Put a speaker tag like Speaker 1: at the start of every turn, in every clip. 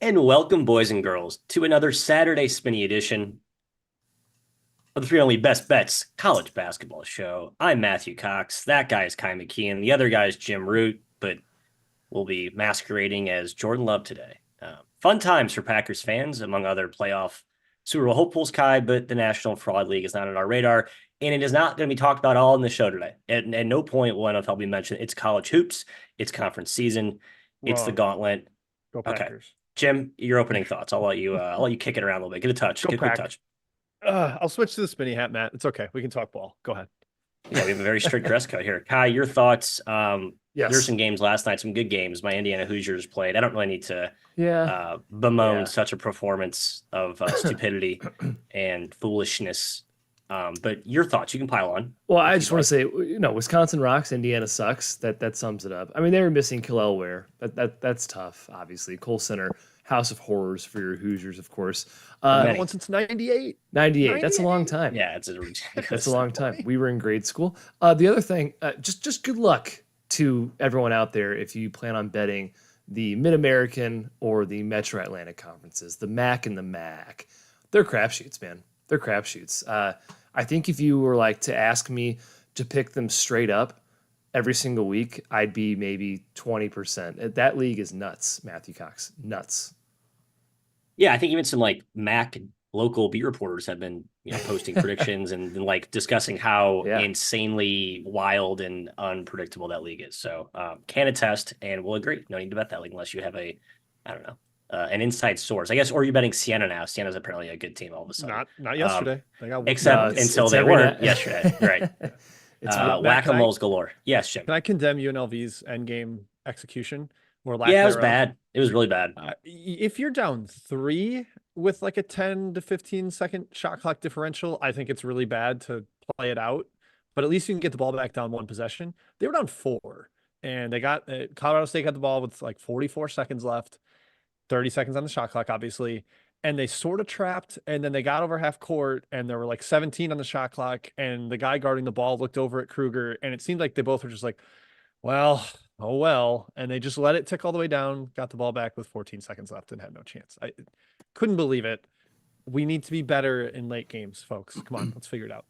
Speaker 1: And welcome, boys and girls, to another Saturday Spinny edition of the three only best bets college basketball show. I'm Matthew Cox. That guy is Kai McKeon. The other guy is Jim Root, but we'll be masquerading as Jordan Love today. Fun times for Packers fans, among other playoff Super Bowl hopefuls, Kai, but the National Fraud League is not on our radar, and it is not going to be talked about all in the show today. At no point will NFL be mentioned. It's college hoops. It's conference season. It's the
Speaker 2: Wrong.
Speaker 1: gauntlet.
Speaker 2: Go
Speaker 1: Okay.
Speaker 2: Packers.
Speaker 1: Jim, your opening thoughts. I'll let you kick it around a little bit. Get a touch.
Speaker 2: Go
Speaker 1: Get a quick
Speaker 2: Pack.
Speaker 1: touch.
Speaker 2: I'll switch to the spinny hat, Matt. It's okay. We can talk ball. Go ahead.
Speaker 1: Yeah, we have a very strict dress code here. Kai, your thoughts.
Speaker 2: Yes.
Speaker 1: There's some games last night, some good games. My Indiana Hoosiers played. I don't really need to
Speaker 2: Yeah.
Speaker 1: such a performance of stupidity and foolishness. But your thoughts, you can pile on.
Speaker 3: Well, I just want to say, Wisconsin rocks, Indiana sucks. That sums it up. I mean, they were missing Killel Ware. That's tough, obviously. Cole Center, House of Horrors for your Hoosiers, of course.
Speaker 2: That one since 98.
Speaker 3: 98. That's a long time.
Speaker 1: Yeah, it's a ridiculous.
Speaker 3: That's a long time. We were in grade school. The other thing, just good luck to everyone out there if you plan on betting the Mid-American or the Metro Atlantic conferences, the MAC and the MAC. They're crapshoots, man. They're crapshoots. I think if you were like to ask me to pick them straight up every single week, I'd be maybe 20%. That league is nuts, Matthew Cox. Nuts.
Speaker 1: Yeah, I think even some like MAC local beat reporters have been posting predictions and like discussing how insanely wild and unpredictable that league is. So can attest and will agree. No need to bet that league unless you have an inside source, I guess, or you're betting Siena now. Siena's apparently a good team all of a sudden.
Speaker 2: Not yesterday. They got
Speaker 1: until they weren't yesterday. Right.
Speaker 3: It's
Speaker 1: whack-a-moles galore. Yes, Jim.
Speaker 2: Can I condemn UNLV's endgame execution?
Speaker 1: It was bad. It was really bad.
Speaker 2: If you're down 3 with like a 10 to 15 second shot clock differential, I think it's really bad to play it out. But at least you can get the ball back down 1 possession. They were down 4, and they got Colorado State got the ball with like 44 seconds left, 30 seconds on the shot clock, obviously. And they sort of trapped, and then they got over half court, and there were like 17 on the shot clock, and the guy guarding the ball looked over at Kruger, and it seemed like they both were just like, well, oh well, and they just let it tick all the way down, got the ball back with 14 seconds left, and had no chance. I couldn't believe it. We need to be better in late games, folks. Come on, let's figure it out.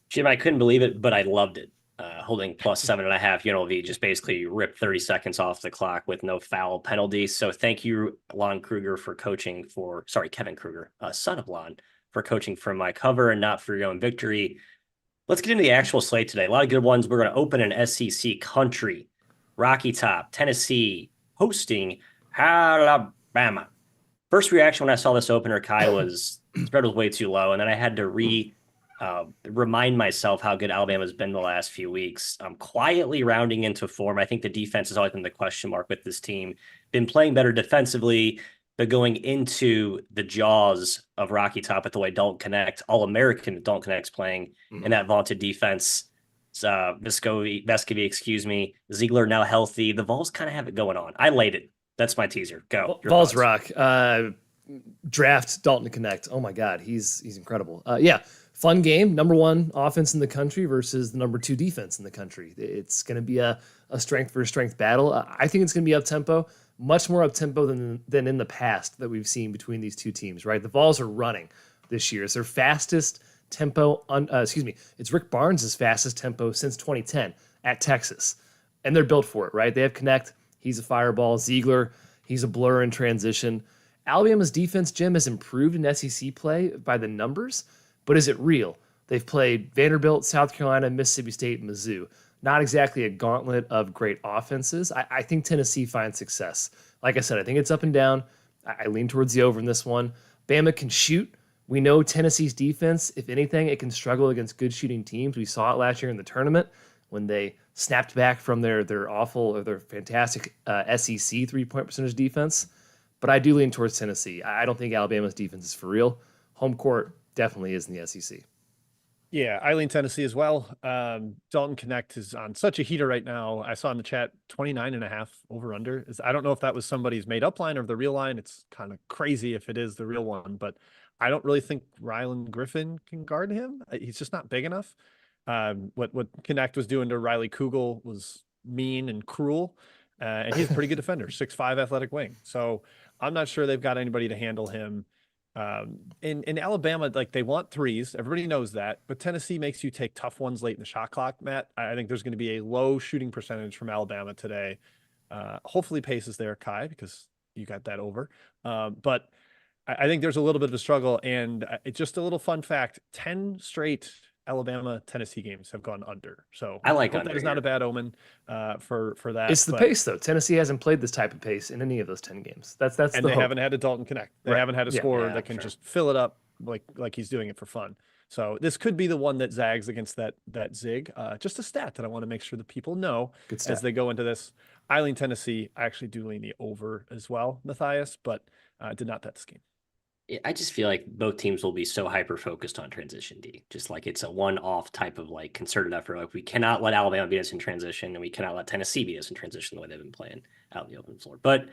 Speaker 1: Jim, I couldn't believe it, but I loved it. Holding plus 7.5, UNLV just basically ripped 30 seconds off the clock with no foul penalty. So thank you, Lon Kruger, for coaching Kevin Kruger, son of Lon, for coaching for my cover and not for your own victory. Let's get into the actual slate today. A lot of good ones. We're going to open an SEC country. Rocky Top, Tennessee, hosting Alabama. First reaction when I saw this opener, Kai, was spread was way too low, and then I had to remind myself how good Alabama's been the last few weeks. I'm quietly rounding into form. I think the defense has always been the question mark with this team. Been playing better defensively, but going into the jaws of Rocky Top with the way Dalton Connect, All-American Dalton Connect's playing, and that vaunted defense. Vescovy, excuse me. Ziegler now healthy. The Vols kind of have it going on. I laid it. That's my teaser. Go.
Speaker 3: Vols rock. Draft Dalton Connect. Oh my God, he's incredible. Fun game. Number 1 offense in the country versus the number 2 defense in the country. It's going to be a strength for strength battle. I think it's going to be up tempo, much more up tempo than in the past that we've seen between these two teams. Right, the Vols are running this year. It's their fastest tempo. It's Rick Barnes' fastest tempo since 2010 at Texas, and they're built for it. Right, they have Connect. He's a fireball. Ziegler. He's a blur in transition. Alabama's defense, Jim, has improved in SEC play by the numbers. But is it real? They've played Vanderbilt, South Carolina, Mississippi State, and Mizzou. Not exactly a gauntlet of great offenses. I think Tennessee finds success. Like I said, I think it's up and down. I lean towards the over in this one. Bama can shoot. We know Tennessee's defense, if anything, it can struggle against good shooting teams. We saw it last year in the tournament when they snapped back from their fantastic SEC three-point percentage defense. But I do lean towards Tennessee. I don't think Alabama's defense is for real. Home court definitely is in the SEC.
Speaker 2: Yeah, I lean Tennessee as well. Dalton Connect is on such a heater right now. I saw in the chat 29.5 over under. I don't know if that was somebody's made up line or the real line. It's kind of crazy if it is the real one, but I don't really think Rylan Griffin can guard him. He's just not big enough. What Connect was doing to Riley Kugel was mean and cruel. And he's a pretty good defender, 6'5" athletic wing. So I'm not sure they've got anybody to handle him. In Alabama, like they want threes. Everybody knows that, but Tennessee makes you take tough ones late in the shot clock, Matt. I think there's going to be a low shooting percentage from Alabama today. Hopefully pace is there, Kai, because you got that over. But I think there's a little bit of a struggle, and it's just a little fun fact: 10 straight Alabama Tennessee games have gone under. So
Speaker 1: I like
Speaker 2: hope
Speaker 1: under
Speaker 2: that is not
Speaker 1: here.
Speaker 2: a bad omen for that.
Speaker 3: It's the
Speaker 2: but,
Speaker 3: pace though. Tennessee hasn't played this type of pace in any of those 10 games. That's
Speaker 2: and
Speaker 3: the
Speaker 2: they
Speaker 3: hope.
Speaker 2: haven't had a Dalton Connect. They
Speaker 3: Right.
Speaker 2: haven't had a
Speaker 3: Yeah.
Speaker 2: scorer
Speaker 1: Yeah,
Speaker 2: that can
Speaker 1: sure.
Speaker 2: just fill it up like he's doing it for fun. So this could be the one that zags against that zig. Just a stat that I want to make sure that people know
Speaker 3: Good
Speaker 2: as
Speaker 3: stat.
Speaker 2: they go into this. I lean Tennessee. I actually do lean the over as well, Matthias, but did not bet this game.
Speaker 1: I just feel like both teams will be so hyper focused on transition D, just like it's a one-off type of like concerted effort. Like we cannot let Alabama beat us in transition, and we cannot let Tennessee beat us in transition the way they've been playing out in the open floor. But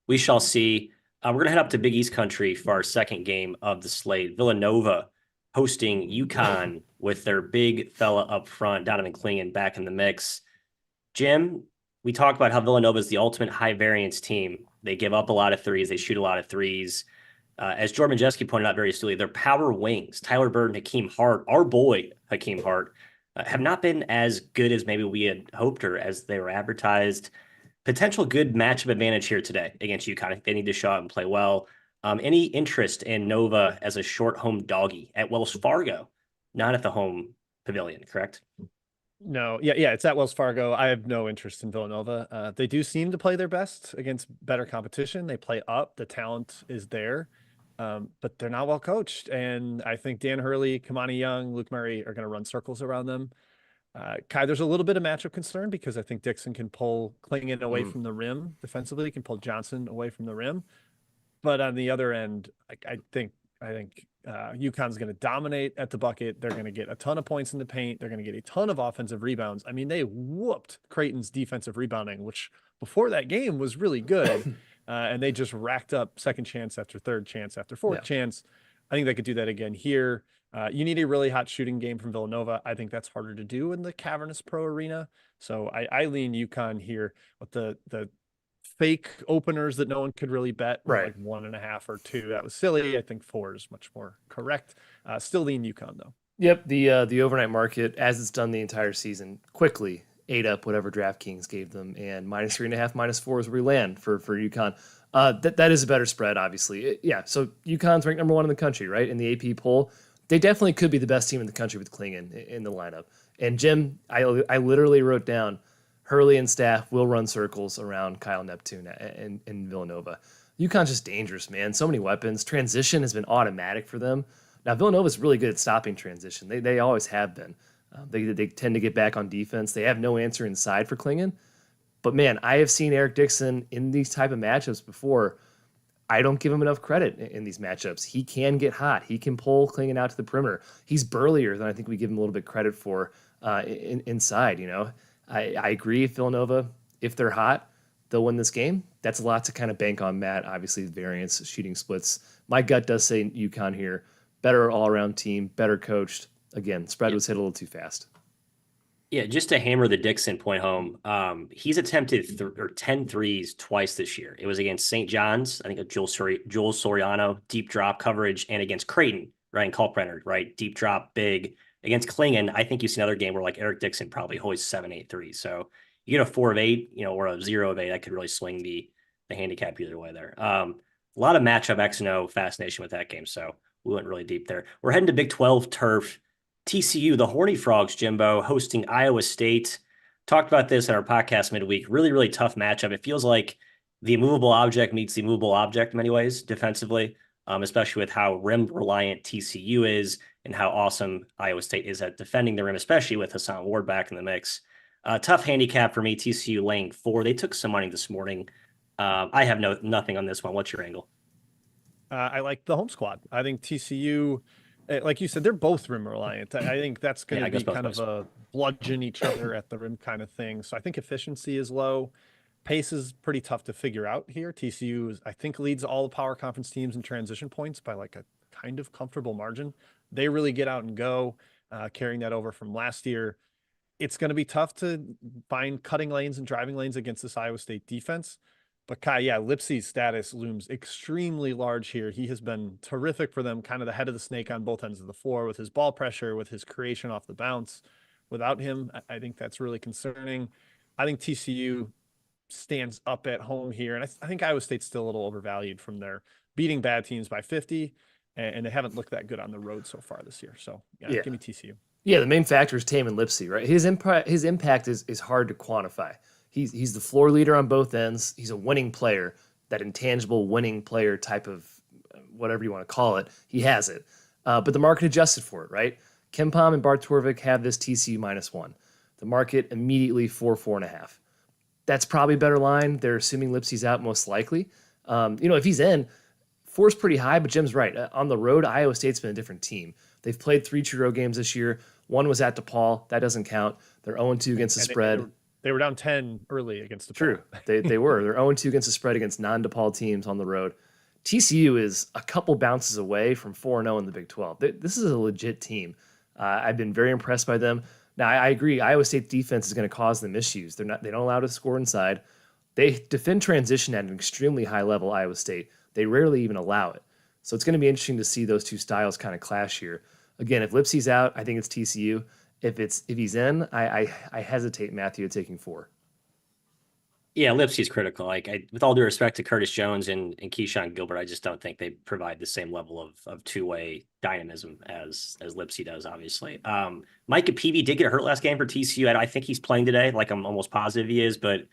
Speaker 1: we shall see. We're going to head up to Big East country for our second game of the slate. Villanova hosting UConn with their big fella up front, Donovan Clingan back in the mix. Jim, we talked about how Villanova is the ultimate high variance team. They give up a lot of threes. They shoot a lot of threes. As Jordan Majeski pointed out very astutely, their power wings, Tyler Bird and Hakeem Hart, our boy Hakeem Hart, have not been as good as maybe we had hoped or as they were advertised. Potential good matchup advantage here today against UConn. I think they need to show up and play well. Any interest in Nova as a short home doggy at Wells Fargo, not at the home pavilion, correct?
Speaker 2: No, yeah, it's at Wells Fargo. I have no interest in Villanova. They do seem to play their best against better competition. They play up. The talent is there, but they're not well coached. And I think Dan Hurley, Kamani Young, Luke Murray are going to run circles around them. Kai, there's a little bit of matchup concern because I think Dixon can pull Clingan away from the rim defensively. He can pull Johnson away from the rim. But on the other end, I think UConn's going to dominate at the bucket. They're going to get a ton of points in the paint. They're going to get a ton of offensive rebounds. I mean, they whooped Creighton's defensive rebounding, which before that game was really good. And they just racked up second chance after third chance after fourth chance. I think they could do that again here. You need a really hot shooting game from Villanova. I think that's harder to do in the cavernous pro arena. So I lean UConn here with the fake openers that no one could really bet,
Speaker 3: Right?
Speaker 2: Like 1.5 or 2. That was silly. I think 4 is much more correct. Still lean UConn though.
Speaker 3: Yep. The overnight market, as it's done the entire season, quickly ate up whatever DraftKings gave them, and -3.5, -4 is where we land for UConn. That is a better spread, obviously. So UConn's ranked number 1 in the country, right? In the AP poll, they definitely could be the best team in the country with Clingan in the lineup. And Jim, I literally wrote down Hurley and staff will run circles around Kyle Neptune and Villanova. UConn's just dangerous, man. So many weapons. Transition has been automatic for them. Now, Villanova's really good at stopping transition. They always have been. They tend to get back on defense. They have no answer inside for Clingan. But, man, I have seen Eric Dixon in these type of matchups before. I don't give him enough credit in these matchups. He can get hot. He can pull Clingan out to the perimeter. He's burlier than I think we give him a little bit credit for inside, you know. I agree, Villanova, if they're hot, they'll win this game. That's a lot to kind of bank on, Matt. Obviously, variance, shooting splits. My gut does say UConn here. Better all-around team, better coached. Again, spread was hit a little too fast.
Speaker 1: Yeah, just to hammer the Dixon point home, he's attempted 10 threes twice this year. It was against St. John's, I think of Joel Soriano, deep drop coverage, and against Creighton, Ryan Kalkbrenner, right? Deep drop, big. Against Clingan, I think you see another game where like Eric Dixon probably hoists 7-8 threes. So you get a 4 of 8, or a 0 of 8, that could really swing the handicap either way there. A lot of matchup X and O fascination with that game. So we went really deep there. We're heading to Big 12 turf. TCU, the Horny Frogs, Jimbo, hosting Iowa State. Talked about this in our podcast midweek. Really, really tough matchup. It feels like the immovable object meets the movable object in many ways defensively, especially with how rim-reliant TCU is and how awesome Iowa State is at defending the rim, especially with Hassan Ward back in the mix. Tough handicap for me, TCU laying 4. They took some money this morning. I have nothing on this one. What's your angle?
Speaker 2: I like the home squad. I think TCU, like you said, they're both rim reliant. I think that's going to be kind of a bludgeon each other at the rim kind of thing. So I think efficiency is low. Pace is pretty tough to figure out here. TCU, I think, leads all the power conference teams in transition points by like a kind of comfortable margin. They really get out and go, carrying that over from last year. It's going to be tough to find cutting lanes and driving lanes against this Iowa State defense. But Kai, yeah, Lipsy's status looms extremely large here. He has been terrific for them, kind of the head of the snake on both ends of the floor with his ball pressure, with his creation off the bounce. Without him, I think that's really concerning. I think TCU stands up at home here. And I think Iowa State's still a little overvalued from their beating bad teams by 50, and they haven't looked that good on the road so far this year. So yeah. Give me TCU.
Speaker 3: Yeah, the main factor is Tamin Lipsy, right? His impact is hard to quantify. He's the floor leader on both ends. He's a winning player, that intangible winning player type of whatever you want to call it. He has it. But the market adjusted for it, right? Kempom and Bart Torvik have this TCU -1. The market immediately 4.5. That's probably a better line. They're assuming Lipsy's out most likely. If he's in, 4's pretty high, but Jim's right. On the road, Iowa State's been a different team. They've played 3 true road games this year. One was at DePaul. That doesn't count. They're 0-2 against the spread.
Speaker 2: They were down 10 early against DePaul.
Speaker 3: True. They were. They're 0-2 against the spread against non-DePaul teams on the road. TCU is a couple bounces away from 4-0 in the Big 12. This is a legit team. I've been very impressed by them. Now, I agree. Iowa State's defense is going to cause them issues. They don't allow to score inside. They defend transition at an extremely high level, Iowa State. They rarely even allow it. So it's going to be interesting to see those two styles kind of clash here. Again, if Lipsy's out, I think it's TCU. If he's in, I hesitate, Matthew, taking 4.
Speaker 1: Yeah, Lipsy's critical. With all due respect to Curtis Jones and Keyshawn Gilbert, I just don't think they provide the same level of two-way dynamism as Lipsy does, obviously. Micah Peavy did get hurt last game for TCU. I think he's playing today, like I'm almost positive he is, but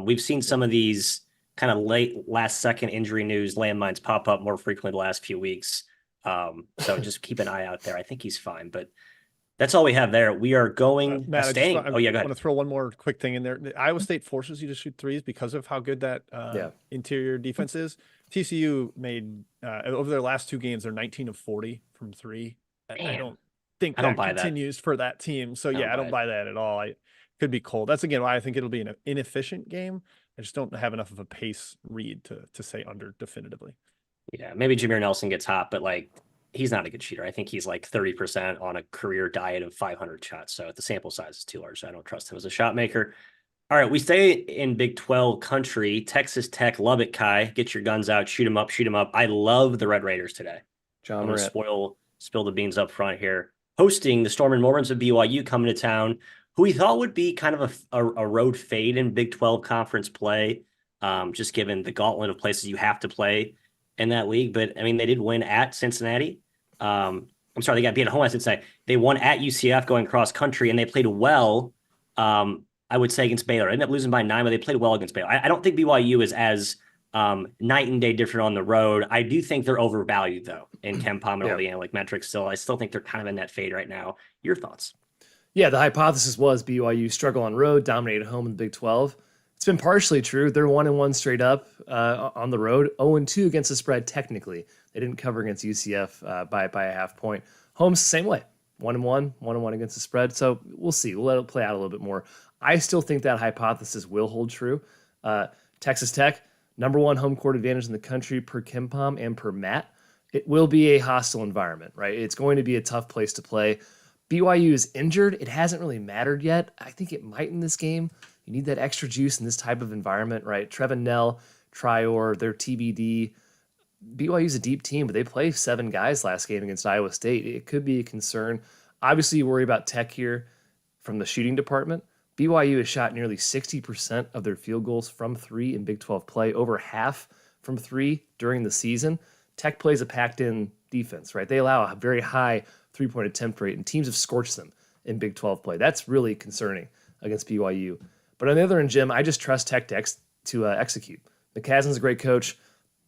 Speaker 1: we've seen some of these kind of late last-second injury news landmines pop up more frequently the last few weeks. So just keep an eye out there. I think he's fine, but that's all we have there. We are going
Speaker 2: Matt,
Speaker 1: go ahead.
Speaker 2: I want to throw one more quick thing in there. Iowa State forces you to shoot threes because of how good that interior defense is. TCU made over their last 2 games, they're 19 of 40 from 3. I don't think that continues for that team. So I don't buy that at all. I could be cold. That's again why I think it'll be an inefficient game. I just don't have enough of a pace read to say under definitively.
Speaker 1: Yeah, maybe Jameer Nelson gets hot, but he's not a good shooter. I think he's 30% on a career diet of 500 shots. So the sample size is too large. So I don't trust him as a shot maker. All right, we stay in Big 12 country. Texas Tech, love it, Kai. Get your guns out, shoot them up, shoot them up. I love the Red Raiders today.
Speaker 3: John,
Speaker 1: I'm going to spill the beans up front here. Hosting the Storm and Mormons of BYU coming to town, who we thought would be kind of a road fade in Big 12 conference play, just given the gauntlet of places you have to play in that league. But, I mean, they did win at Cincinnati. I'm sorry, they got beat at home, I should say. They won at UCF going cross country, and they played well, I would say, against Baylor. They ended up losing by 9, but they played well against Baylor. I don't think BYU is as night and day different on the road. I do think they're overvalued, though, in Kempom and all the analytic metrics still. I still think they're kind of in that fade right now. Your thoughts?
Speaker 3: Yeah, the hypothesis was BYU struggle on road, dominate at home in the Big 12. It's been partially true. They're 1-1 straight up on the road, 0-2 against the spread technically. They didn't cover against UCF by a half point. Home's the same way, 1-1 against the spread. So we'll see. We'll let it play out a little bit more. I still think that hypothesis will hold true. Texas Tech, #1 home court advantage in the country per Kempom and per Matt. It will be a hostile environment, right? It's going to be a tough place to play. BYU is injured. It hasn't really mattered yet. I think it might in this game. You need that extra juice in this type of environment, right? Trevin Knell, Trior, they're TBD. BYU's a deep team, but they played 7 guys last game against Iowa State. It could be a concern. Obviously, you worry about Tech here from the shooting department. BYU has shot nearly 60% of their field goals from 3 in Big 12 play, over half from 3 during the season. Tech plays a packed-in defense, right? They allow a very high three-point attempt rate, and teams have scorched them in Big 12 play. That's really concerning against BYU. But on the other end, Jim, I just trust Tech to execute. McCaslin's a great coach.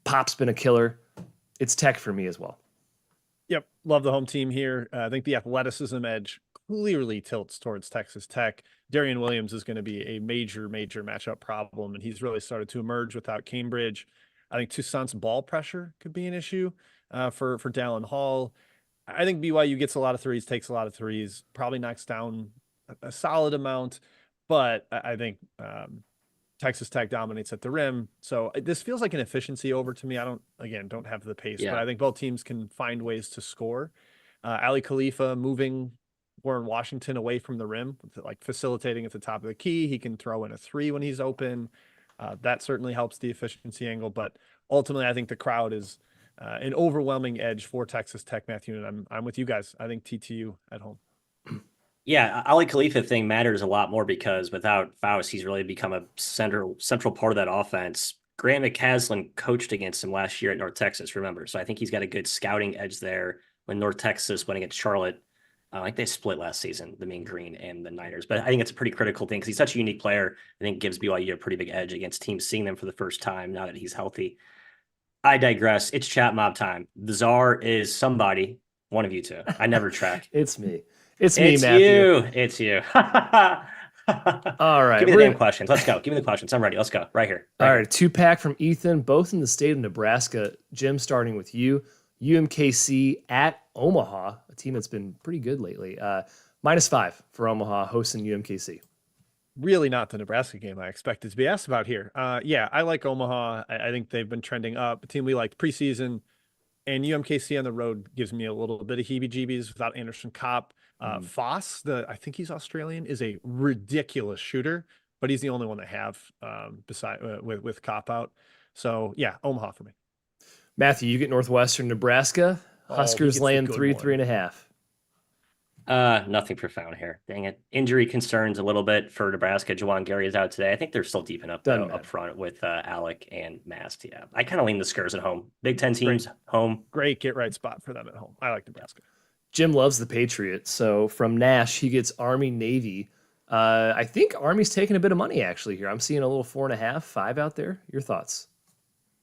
Speaker 3: Pop's been a killer. It's Tech for me as well.
Speaker 2: Yep, love the home team here. I think the athleticism edge clearly tilts towards Texas Tech. Darian Williams is going to be a major matchup problem, and he's really started to emerge without Cambridge. I think Toussaint's ball pressure could be an issue for Dallin Hall. I think BYU gets a lot of threes, takes a lot of threes, probably knocks down a solid amount, but I think Texas Tech dominates at the rim. So this feels like an efficiency over to me. I don't have the pace, but I think both teams can find ways to score. Ali Khalifa moving Warren Washington away from the rim, like facilitating at the top of the key. He can throw in a 3 when he's open. That certainly helps the efficiency angle, but ultimately I think the crowd is an overwhelming edge for Texas Tech, Matthew, and I'm with you guys. I think TTU at home.
Speaker 1: Yeah, Ali Khalifa thing matters a lot more because without Faust, he's really become a central part of that offense. Grant McCaslin coached against him last year at North Texas, remember? So I think he's got a good scouting edge there when North Texas went against Charlotte. I think they split last season, the Mean Green and the Niners. But I think it's a pretty critical thing because he's such a unique player. I think gives BYU a pretty big edge against teams seeing them for the first time now that he's healthy. I digress. It's chat mob time. The czar is somebody, one of you two. I never track.
Speaker 3: It's me. It's me, Matthew.
Speaker 1: You. It's you.
Speaker 3: All right.
Speaker 1: Give me the damn questions. Let's go. Give me the questions. I'm ready. Let's go. Right here.
Speaker 3: All right. 2-pack from Ethan, both in the state of Nebraska. Jim, starting with you. UMKC at Omaha, a team that's been pretty good lately. -5 for Omaha hosting UMKC.
Speaker 2: Really not the Nebraska game I expected to be asked about here. Yeah, I like Omaha. I think they've been trending up. A team we liked preseason, and UMKC on the road gives me a little bit of heebie-jeebies without Anderson Kopp. Foss, I think he's Australian, is a ridiculous shooter, but he's the only one they have with Kopp out. So yeah, Omaha for me.
Speaker 3: Matthew, you get Northwestern Nebraska. Huskers laying 3.5.
Speaker 1: Nothing profound here. Dang it. Injury concerns a little bit for Nebraska. Juwan Gary is out today. I think they're still deep enough up front with Alec and Mast. Yeah, I kind of lean the Skurs at home. Big Ten teams home.
Speaker 2: Great get right spot for them at home. I like Nebraska.
Speaker 3: Jim loves the Patriots. So from Nash, he gets Army Navy. I think Army's taking a bit of money actually here. I'm seeing a little 4.5, 5 out there. Your thoughts?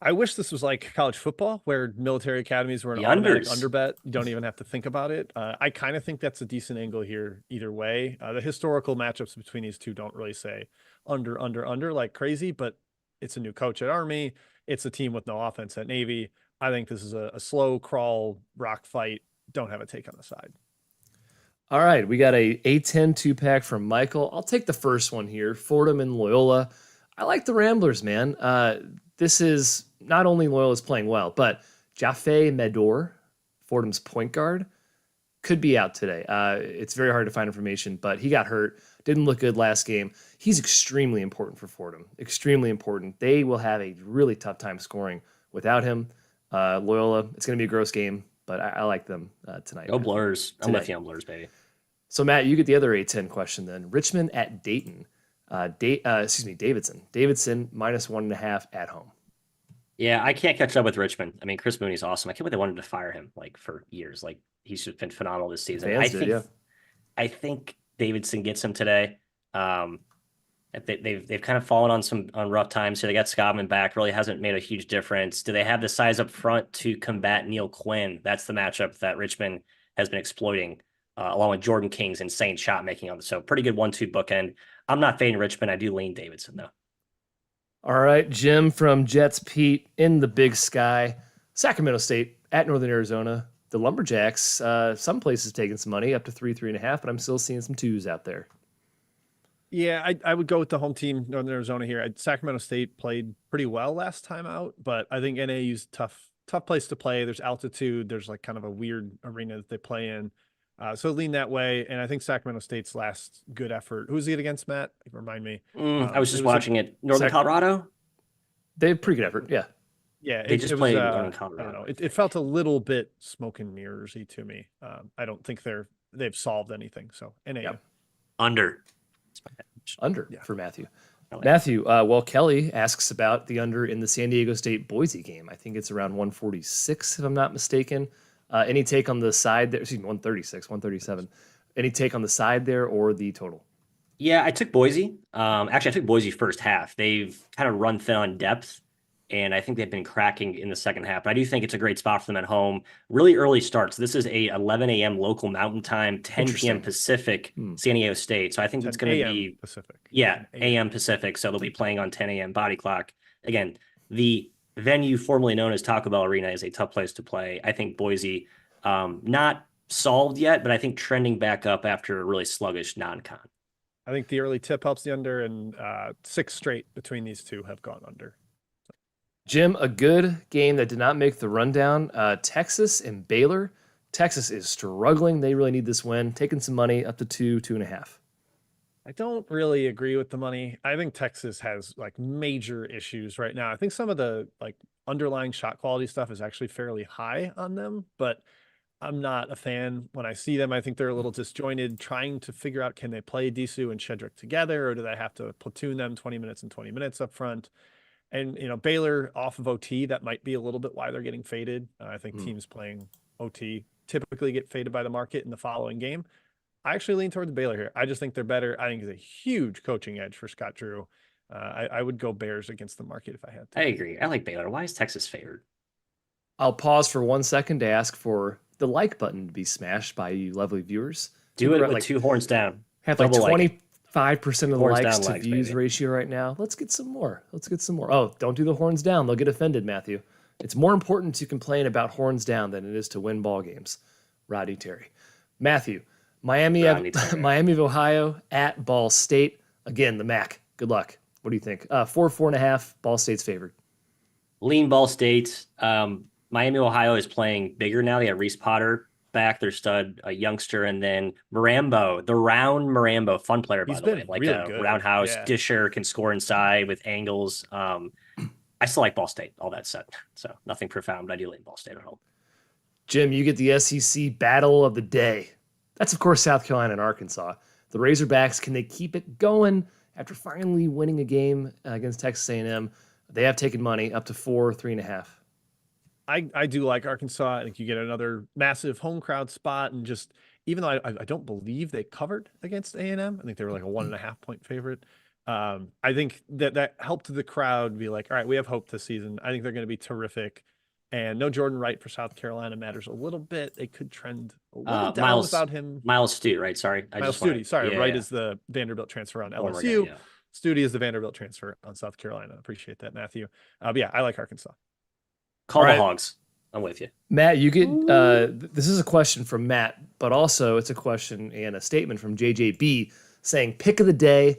Speaker 2: I wish this was like college football where military academies were an
Speaker 1: The
Speaker 2: automatic
Speaker 1: unders.
Speaker 2: underbet. You don't even have to think about it. I kind of think that's a decent angle here either way. The historical matchups between these two don't really say under like crazy, but it's a new coach at Army. It's a team with no offense at Navy. I think this is a slow crawl rock fight. Don't have a take on the side.
Speaker 3: All right, we got a A10 2-pack from Michael. I'll take the first one here. Fordham and Loyola. I like the Ramblers, man. This is not only Loyola's playing well, but Jaffe Medor, Fordham's point guard, could be out today. It's very hard to find information, but he got hurt. Didn't look good last game. He's extremely important for Fordham. Extremely important. They will have a really tough time scoring without him. Loyola, it's going to be a gross game, but I like them tonight.
Speaker 1: Go Blurs. I'm with you on Blurs, baby.
Speaker 3: So, Matt, you get the other A10 question then. Richmond at Dayton. Davidson. Davidson -1.5 at home.
Speaker 1: Yeah, I can't catch up with Richmond. I mean, Chris Mooney's awesome. I can't believe they wanted to fire him like for years. Like he's just been phenomenal this season. I think Davidson gets him today. They've kind of fallen on rough times. So they got Scotland back. Really hasn't made a huge difference. Do they have the size up front to combat Neil Quinn? That's the matchup that Richmond has been exploiting, along with Jordan King's insane shot making on the so pretty good 1-2 bookend. I'm not fading Richmond. I do lean Davidson though.
Speaker 3: All right, Jim from Jets Pete in the Big Sky. Sacramento State at Northern Arizona. The Lumberjacks, some places taking some money up to 3.5, but I'm still seeing some 2s out there.
Speaker 2: Yeah, I would go with the home team, Northern Arizona here. Sacramento State played pretty well last time out, but I think NAU's tough place to play. There's altitude. There's like kind of a weird arena that they play in. So lean that way. And I think Sacramento State's last good effort. Who was it against, Matt? Remind me.
Speaker 1: I was just watching it. Northern Colorado?
Speaker 3: They had pretty good effort. Yeah.
Speaker 2: Yeah.
Speaker 1: They just played Northern
Speaker 2: I
Speaker 1: Colorado.
Speaker 2: don't know. It felt a little bit smoke and mirrorsy to me. I don't think they've solved anything. So NAU.
Speaker 3: Yep.
Speaker 1: Under
Speaker 3: For Matthew. Matthew, well, Kelly asks about the under in the San Diego State Boise game. I think it's around 146, if I'm not mistaken. Any take on the side there? Excuse me, 136, 137. Any take on the side there or the total?
Speaker 1: Yeah, I took Boise. Actually, I took Boise first half. They've kind of run thin on depth, and I think they've been cracking in the second half. But I do think it's a great spot for them at home. Really early starts. This is a 11 a.m. local Mountain Time, 10 p.m. Pacific, San Diego State. So I think it's going to be
Speaker 2: Pacific.
Speaker 1: Yeah, a.m. Pacific. So they'll be playing on 10 a.m. body clock. Again, the venue formerly known as Taco Bell Arena is a tough place to play. I think Boise, not solved yet, but I think trending back up after a really sluggish non-con.
Speaker 2: I think the early tip helps the under, and 6 straight between these two have gone under.
Speaker 3: Jim, a good game that did not make the rundown. Texas and Baylor. Texas is struggling. They really need this win. Taking some money up to 2.5.
Speaker 2: I don't really agree with the money. I think Texas has like major issues right now. I think some of the like underlying shot quality stuff is actually fairly high on them, but I'm not a fan when I see them. I think they're a little disjointed, trying to figure out, can they play Disu and Shedrick together, or do they have to platoon them 20 minutes and 20 minutes up front? And, Baylor off of OT, that might be a little bit why they're getting faded. I think teams playing OT typically get faded by the market in the following game. I actually lean towards Baylor here. I just think they're better. I think it's a huge coaching edge for Scott Drew. I would go Bears against the market if I had to.
Speaker 1: I agree. I like Baylor. Why is Texas favored?
Speaker 3: I'll pause for 1 second to ask for the like button to be smashed by you lovely viewers.
Speaker 1: Do it
Speaker 3: We're
Speaker 1: with
Speaker 3: like,
Speaker 1: 2 horns down.
Speaker 3: have like
Speaker 1: Double like it.
Speaker 3: 25% of the
Speaker 1: Horns
Speaker 3: likes
Speaker 1: down
Speaker 3: to
Speaker 1: legs,
Speaker 3: views
Speaker 1: baby.
Speaker 3: ratio right now. Let's get some more. Oh, don't do the horns down. They'll get offended, Matthew. It's more important to complain about horns down than it is to win ball games. Roddy Terry. Matthew, Miami of Ohio at Ball State. Again, the MAC. Good luck. What do you think? 4.5. Ball State's favored.
Speaker 1: Lean Ball State. Miami, Ohio is playing bigger now. They have Reese Potter back, their stud, a youngster, and then Marambo, the round Marambo, fun player, by
Speaker 2: He's
Speaker 1: the way.
Speaker 2: been
Speaker 1: Like
Speaker 2: really
Speaker 1: a
Speaker 2: good.
Speaker 1: roundhouse
Speaker 2: Yeah.
Speaker 1: disher, can score inside with angles. I still like Ball State, all that said. So nothing profound, but I do lean Ball State at home.
Speaker 3: Jim, you get the SEC battle of the day. That's, of course, South Carolina and Arkansas. The Razorbacks, can they keep it going after finally winning a game against Texas A&M? They have taken money up to 3.5.
Speaker 2: I do like Arkansas. I think you get another massive home crowd spot, and just even though I don't believe they covered against A&M, I think they were like a 1.5 point favorite. I think that helped the crowd be like, all right, we have hope this season. I think they're going to be terrific. And no Jordan Wright for South Carolina matters a little bit. They could trend a little down without him.
Speaker 1: Miles Stute, right? Sorry.
Speaker 2: Miles Stute. Sorry, Wright is the Vanderbilt transfer on LSU.
Speaker 1: Guy, yeah.
Speaker 2: Stute is the Vanderbilt transfer on South Carolina. Appreciate that, Matthew. But yeah, I like Arkansas.
Speaker 1: Call the Hogs. I'm with you.
Speaker 3: Matt, you get this is a question from Matt, but also it's a question and a statement from JJB saying pick of the day.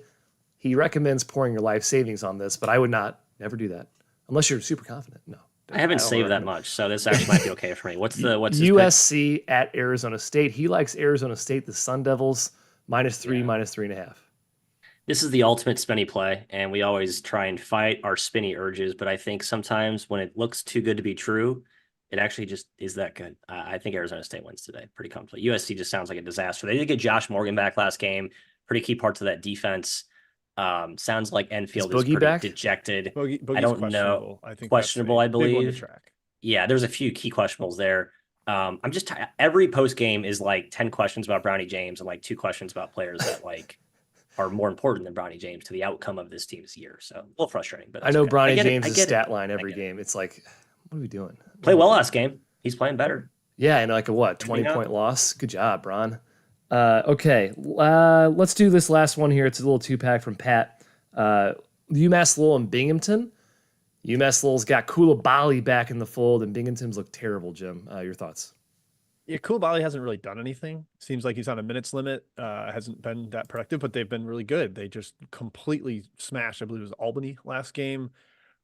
Speaker 3: He recommends pouring your life savings on this, but I would never do that unless you're super confident. No.
Speaker 1: I haven't saved that much, so this actually might be okay for me. What's his
Speaker 3: USC
Speaker 1: pick?
Speaker 3: at Arizona State? He likes Arizona State, the Sun Devils, -3, -3.5.
Speaker 1: This is the ultimate spinny play, and we always try and fight our spinny urges, but I think sometimes when it looks too good to be true, it actually just is that good. I think Arizona State wins today pretty comfortably. USC just sounds like a disaster. They did get Josh Morgan back last game. Pretty key parts of that defense. Sounds like Enfield is pretty
Speaker 3: back?
Speaker 1: dejected.
Speaker 2: Boogie's
Speaker 1: I don't know.
Speaker 2: I think
Speaker 1: Questionable, I believe.
Speaker 2: Track.
Speaker 1: Yeah, there's a few key questionables there. I'm just every post game is like 10 questions about Bronny James and like 2 questions about players that like are more important than Bronny James to the outcome of this team's year. So a little frustrating, but
Speaker 3: I know
Speaker 1: okay.
Speaker 3: Bronny James' stat line every game. It's like, what are we doing?
Speaker 1: Play well last game. He's playing better.
Speaker 3: Yeah, and like a 20-point loss. Good job, Bron. Okay, let's do this last one here. It's a little 2-pack from Pat. UMass Lowell and Binghamton. UMass Lowell's got Koulibaly back in the fold, and Binghamton's look terrible, Jim. Your thoughts?
Speaker 2: Yeah, Koulibaly hasn't really done anything. Seems like he's on a minutes limit. Hasn't been that productive, but they've been really good. They just completely smashed, I believe it was Albany last game.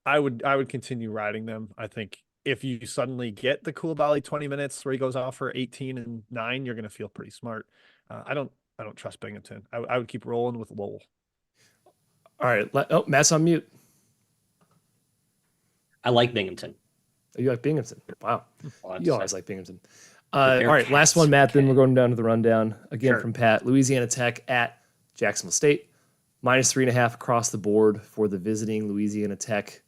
Speaker 2: I would continue riding them. I think if you suddenly get the Koulibaly 20 minutes where he goes off for 18 and 9, you're going to feel pretty smart. I don't trust Binghamton. I would keep rolling with Lowell.
Speaker 3: All right. Matt's on mute.
Speaker 1: I like Binghamton.
Speaker 3: Oh, you like Binghamton? Wow.
Speaker 1: Well,
Speaker 3: You always like Binghamton. All right. Last one, Matt. Then we're going down to the rundown again from Pat. Louisiana Tech at Jacksonville State. -3.5 across the board for the visiting Louisiana Tech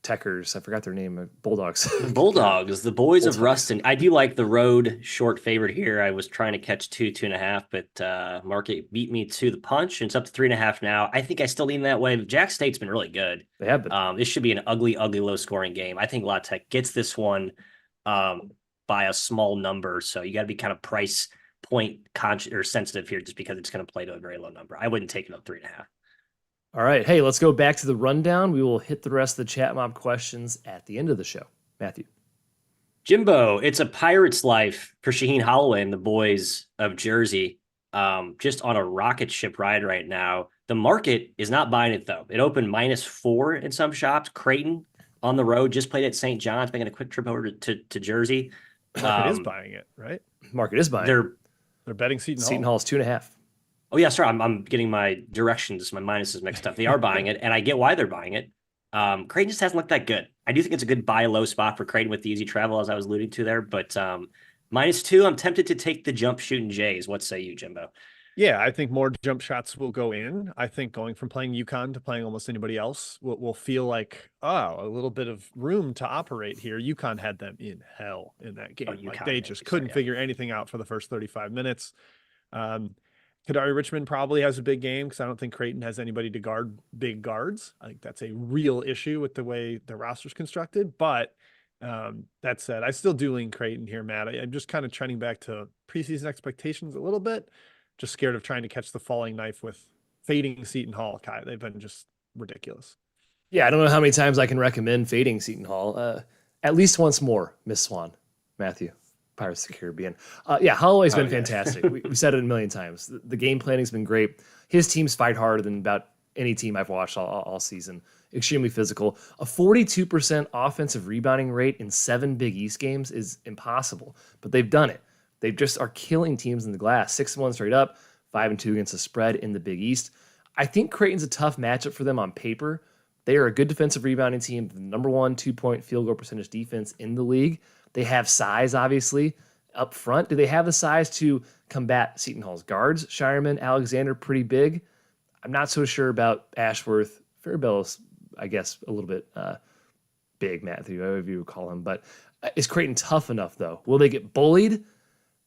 Speaker 3: Techers. I forgot their name. Bulldogs.
Speaker 1: Bulldogs, the boys of Ruston. I do like the road short favorite here. I was trying to catch 2.5, but market beat me to the punch. And it's up to 3.5 now. I think I still lean that way. Jack State's been really good.
Speaker 3: They have been.
Speaker 1: This should be an ugly, low scoring game. I think La Tech gets this one by a small number. So you got to be kind of price point conscious or sensitive here just because it's going to play to a very low number. I wouldn't take it up 3.5.
Speaker 3: All right. Hey, let's go back to the rundown. We will hit the rest of the chat mob questions at the end of the show. Matthew.
Speaker 1: Jimbo, it's a pirate's life for Shaheen Holloway and the boys of Jersey. Just on a rocket ship ride right now. The market is not buying it, though. It opened -4 in some shops. Creighton on the road just played at St. John's, making a quick trip over to Jersey.
Speaker 2: Market is buying it, right?
Speaker 3: Market is buying.
Speaker 2: They're betting Seton Hall.
Speaker 3: Seton Hall's 2.5.
Speaker 1: Oh yeah, sorry, I'm getting my directions, my minuses mixed up. They are buying it, and I get why they're buying it. Creighton just hasn't looked that good. I do think it's a good buy low spot for Creighton with the easy travel, as I was alluding to there. But -2, I'm tempted to take the jump shooting Jays. What say you, Jimbo?
Speaker 2: Yeah, I think more jump shots will go in. I think going from playing UConn to playing almost anybody else will feel like, oh, a little bit of room to operate here. UConn had them in hell in that game. Like
Speaker 1: UConn,
Speaker 2: they
Speaker 1: man,
Speaker 2: just
Speaker 1: so,
Speaker 2: couldn't
Speaker 1: yeah.
Speaker 2: figure anything out for the first 35 minutes. Kadari Richmond probably has a big game because I don't think Creighton has anybody to guard big guards. I think that's a real issue with the way the roster's constructed. But that said, I still do lean Creighton here, Matt. I'm just kind of trending back to preseason expectations a little bit. Just scared of trying to catch the falling knife with fading Seton Hall, Kai. They've been just ridiculous.
Speaker 3: Yeah, I don't know how many times I can recommend fading Seton Hall. At least once more, Miss Swan, Matthew, Pirates of the Caribbean. Yeah, Holloway's been fantastic. We said it a million times. The game planning's been great. His teams fight harder than about any team I've watched all season. Extremely physical. A 42% offensive rebounding rate in 7 Big East games is impossible, but they've done it. They just are killing teams in the glass. 6-1 straight up, 5-2 against the spread in the Big East. I think Creighton's a tough matchup for them on paper. They are a good defensive rebounding team, the number 1 2-point field goal percentage defense in the league. They have size, obviously, up front. Do they have the size to combat Seton Hall's guards? Shireman, Alexander, pretty big. I'm not so sure about Ashworth. Fairbairn's, I guess, a little bit big, Matthew, whatever you would call him. But is Creighton tough enough, though? Will they get bullied?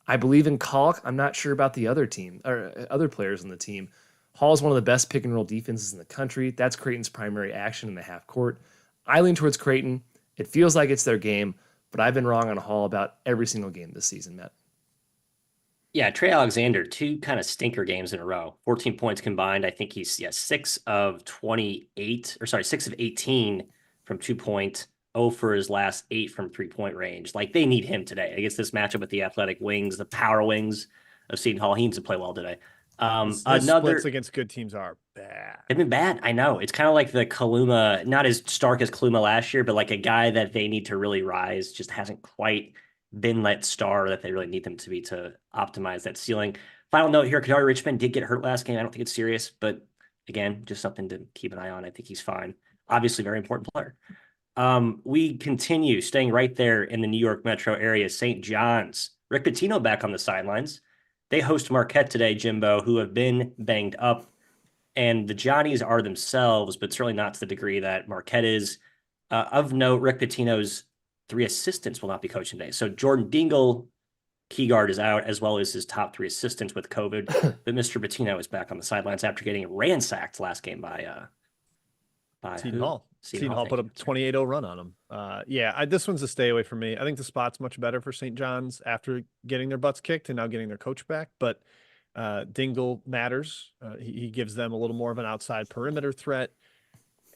Speaker 3: I believe in Kalk. I'm not sure about the other team or other players on the team. Hall is one of the best pick and roll defenses in the country. That's Creighton's primary action in the half court. I lean towards Creighton. It feels like it's their game, but I've been wrong on Hall about every single game this season, Matt.
Speaker 1: Yeah, Trey Alexander, 2 kind of stinker games in a row. 14 points combined. I think he's 6 of 28, or sorry, 6 of 18 from 2-point. 0 for his last 8 from 3-point range. Like they need him today against this matchup with the athletic wings, the power wings of Seton Hall. He needs to play well today.
Speaker 2: His
Speaker 1: Another
Speaker 2: splits against good teams are bad.
Speaker 1: They've been bad. I know. It's kind of like the Kaluma, not as stark as Kaluma last year, but like a guy that they need to really rise, just hasn't quite been that star that they really need them to be to optimize that ceiling. Final note here, Kadari Richmond did get hurt last game. I don't think it's serious, but again, just something to keep an eye on. I think he's fine. Obviously, very important player. We continue staying right there in the New York metro area. St. John's. Rick Pitino back on the sidelines. They host Marquette today, Jimbo, who have been banged up. And the Johnnies are themselves, but certainly not to the degree that Marquette is. Of note, Rick Pitino's 3 assistants will not be coaching today. So Jordan Dingle, key guard, is out, as well as his top 3 assistants with COVID. But Mr. Pitino is back on the sidelines after getting ransacked last game by
Speaker 2: Seton Hall. Seton Hall put a 28-0 run on them. This one's a stay away from me. I think the spot's much better for St. John's after getting their butts kicked and now getting their coach back. But Dingle matters. He gives them a little more of an outside perimeter threat.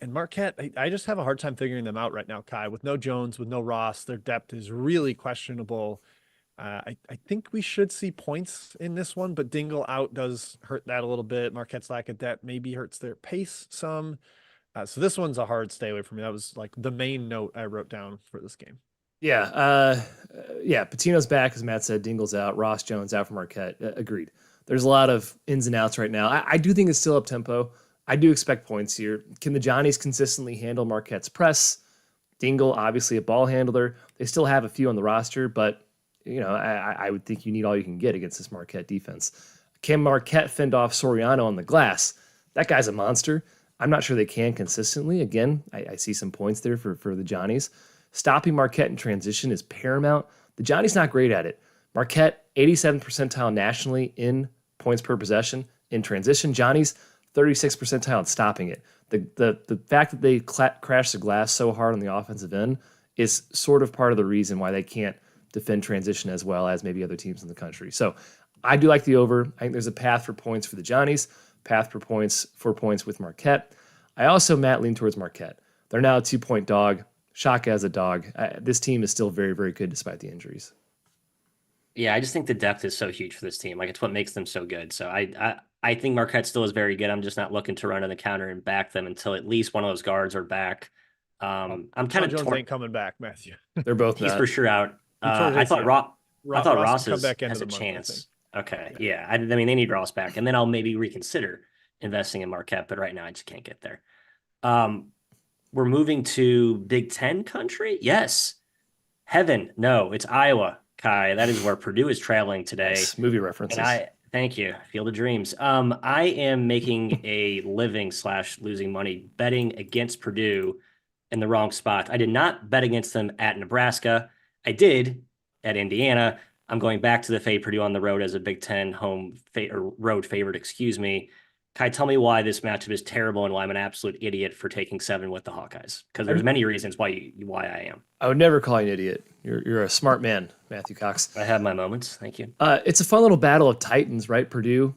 Speaker 2: And Marquette, I just have a hard time figuring them out right now, Kai. With no Jones, with no Ross, their depth is really questionable. I think we should see points in this one, but Dingle out does hurt that a little bit. Marquette's lack of depth maybe hurts their pace some. So this one's a hard stay away from me. That was like the main note I wrote down for this game.
Speaker 3: Yeah. Patino's back, as Matt said. Dingle's out. Ross Jones out for Marquette. Agreed. There's a lot of ins and outs right now. I do think it's still up tempo. I do expect points here. Can the Johnnies consistently handle Marquette's press? Dingle, obviously a ball handler. They still have a few on the roster, but I would think you need all you can get against this Marquette defense. Can Marquette fend off Soriano on the glass? That guy's a monster. I'm not sure they can consistently. Again, I see some points there for the Johnnies. Stopping Marquette in transition is paramount. The Johnnies not great at it. Marquette, 87th percentile nationally in points per possession. In transition, Johnnies, 36th percentile in stopping it. The fact that they crash the glass so hard on the offensive end is sort of part of the reason why they can't defend transition as well as maybe other teams in the country. So I do like the over. I think there's a path for points for the Johnnies, path for points with Marquette. I also, Matt, lean towards Marquette. They're now a 2-point dog. Shaka as a dog. This team is still very, very good despite the injuries.
Speaker 1: Yeah, I just think the depth is so huge for this team. Like, it's what makes them so good. So I think Marquette still is very good. I'm just not looking to run on the counter and back them until at least one of those guards are back. I'm kind of
Speaker 2: Jones ain't coming back, Matthew.
Speaker 3: They're both
Speaker 1: He's
Speaker 3: not.
Speaker 1: for sure out. I thought Ross has a chance. Okay. Yeah. I mean, they need Ross back, and then I'll maybe reconsider investing in Marquette, but right now I just can't get there. We're moving to Big Ten country. Yes. Heaven. No, it's Iowa, Kai. That is where Purdue is traveling today.
Speaker 3: Nice. Movie references.
Speaker 1: And thank you. Field of Dreams. I am making a living / losing money betting against Purdue in the wrong spot. I did not bet against them at Nebraska. I did at Indiana. I'm going back to the fade Purdue on the road as a Big Ten road favorite, excuse me. Kai, tell me why this matchup is terrible and why I'm an absolute idiot for taking 7 with the Hawkeyes. Because there's many reasons why I am.
Speaker 3: I would never call you an idiot. You're a smart man, Matthew Cox.
Speaker 1: I have my moments. Thank you.
Speaker 3: It's a fun little battle of Titans, right? Purdue,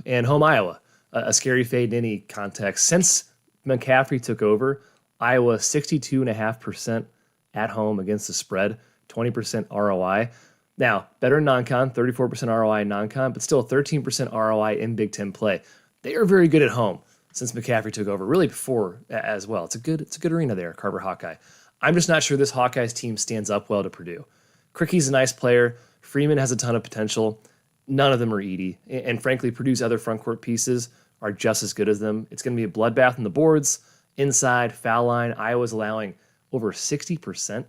Speaker 3: and home Iowa. A scary fade in any context. Since McCaffrey took over, Iowa 62.5% at home against the spread, 20% ROI. Now, better in non-con, 34% ROI in non-con, but still 13% ROI in Big Ten play. They are very good at home since McCaffrey took over, really before as well. It's a good arena there, Carver Hawkeye. I'm just not sure this Hawkeyes team stands up well to Purdue. Cricky's a nice player. Freeman has a ton of potential. None of them are Edey. And frankly, Purdue's other front court pieces are just as good as them. It's going to be a bloodbath on the boards, inside, foul line. Iowa's allowing over 60%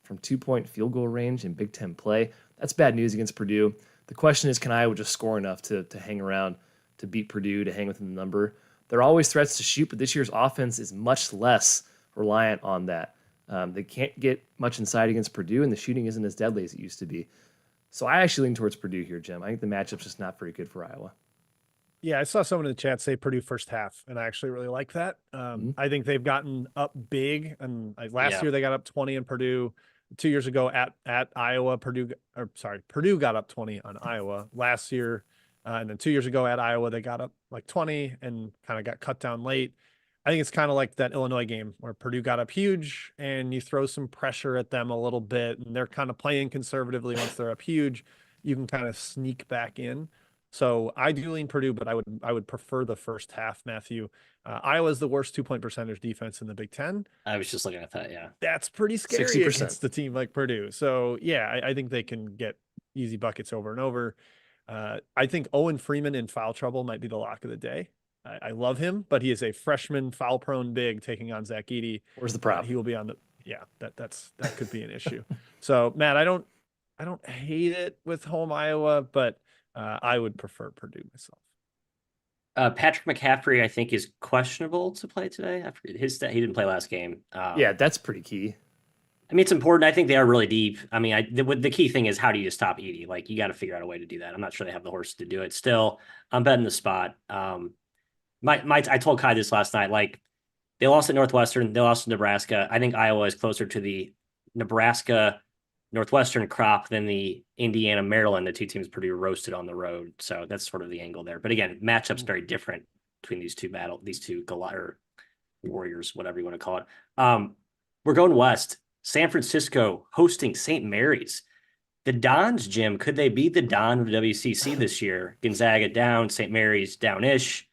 Speaker 3: from 2-point field goal range in Big Ten play. That's bad news against Purdue. The question is, can Iowa just score enough to hang around, to beat Purdue, to hang within the number? There are always threats to shoot, but this year's offense is much less reliant on that. They can't get much inside against Purdue, and the shooting isn't as deadly as it used to be. So I actually lean towards Purdue here, Jim. I think the matchup's just not very good for Iowa.
Speaker 2: Yeah, I saw someone in the chat say Purdue first half, and I actually really like that. I think they've gotten up big, and last year they got up 20 in Purdue. 2 years ago at Iowa, Purdue got up 20 on Iowa last year. And then 2 years ago at Iowa, they got up like 20 and kind of got cut down late. I think it's kind of like that Illinois game where Purdue got up huge and you throw some pressure at them a little bit and they're kind of playing conservatively. Once they're up huge, you can kind of sneak back in. So I do lean Purdue, but I would prefer the first half, Matthew. Iowa's the worst 2-point percentage defense in the Big Ten.
Speaker 1: I was just looking at that, yeah.
Speaker 2: That's pretty scary
Speaker 3: 60%.
Speaker 2: against the team like Purdue. So, yeah, I think they can get easy buckets over and over. I think Owen Freeman in foul trouble might be the lock of the day. I love him, but he is a freshman foul-prone big taking on Zach Edey.
Speaker 3: Where's the prop?
Speaker 2: He will be on the that could be an issue. So, Matt, I don't hate it with home Iowa, but I would prefer Purdue myself.
Speaker 1: Patrick McCaffrey, I think, is questionable to play today. I forget his stat. He didn't play last game.
Speaker 3: Yeah, that's pretty key.
Speaker 1: I mean, it's important. I think they are really deep. I mean, the key thing is how do you stop Edey? Like, you got to figure out a way to do that. I'm not sure they have the horse to do it. Still, I'm betting the spot. I told Kai this last night. Like, they lost at Northwestern. They lost to Nebraska. I think Iowa is closer to the Nebraska Northwestern crop than the Indiana Maryland. The two teams Purdue roasted on the road. So that's sort of the angle there. But again, matchup's very different between these two Warriors, whatever you want to call it. We're going west. San Francisco hosting St. Mary's. The Dons, Jim, could they be the Don of the WCC this year? Gonzaga down, St. Mary's down-ish.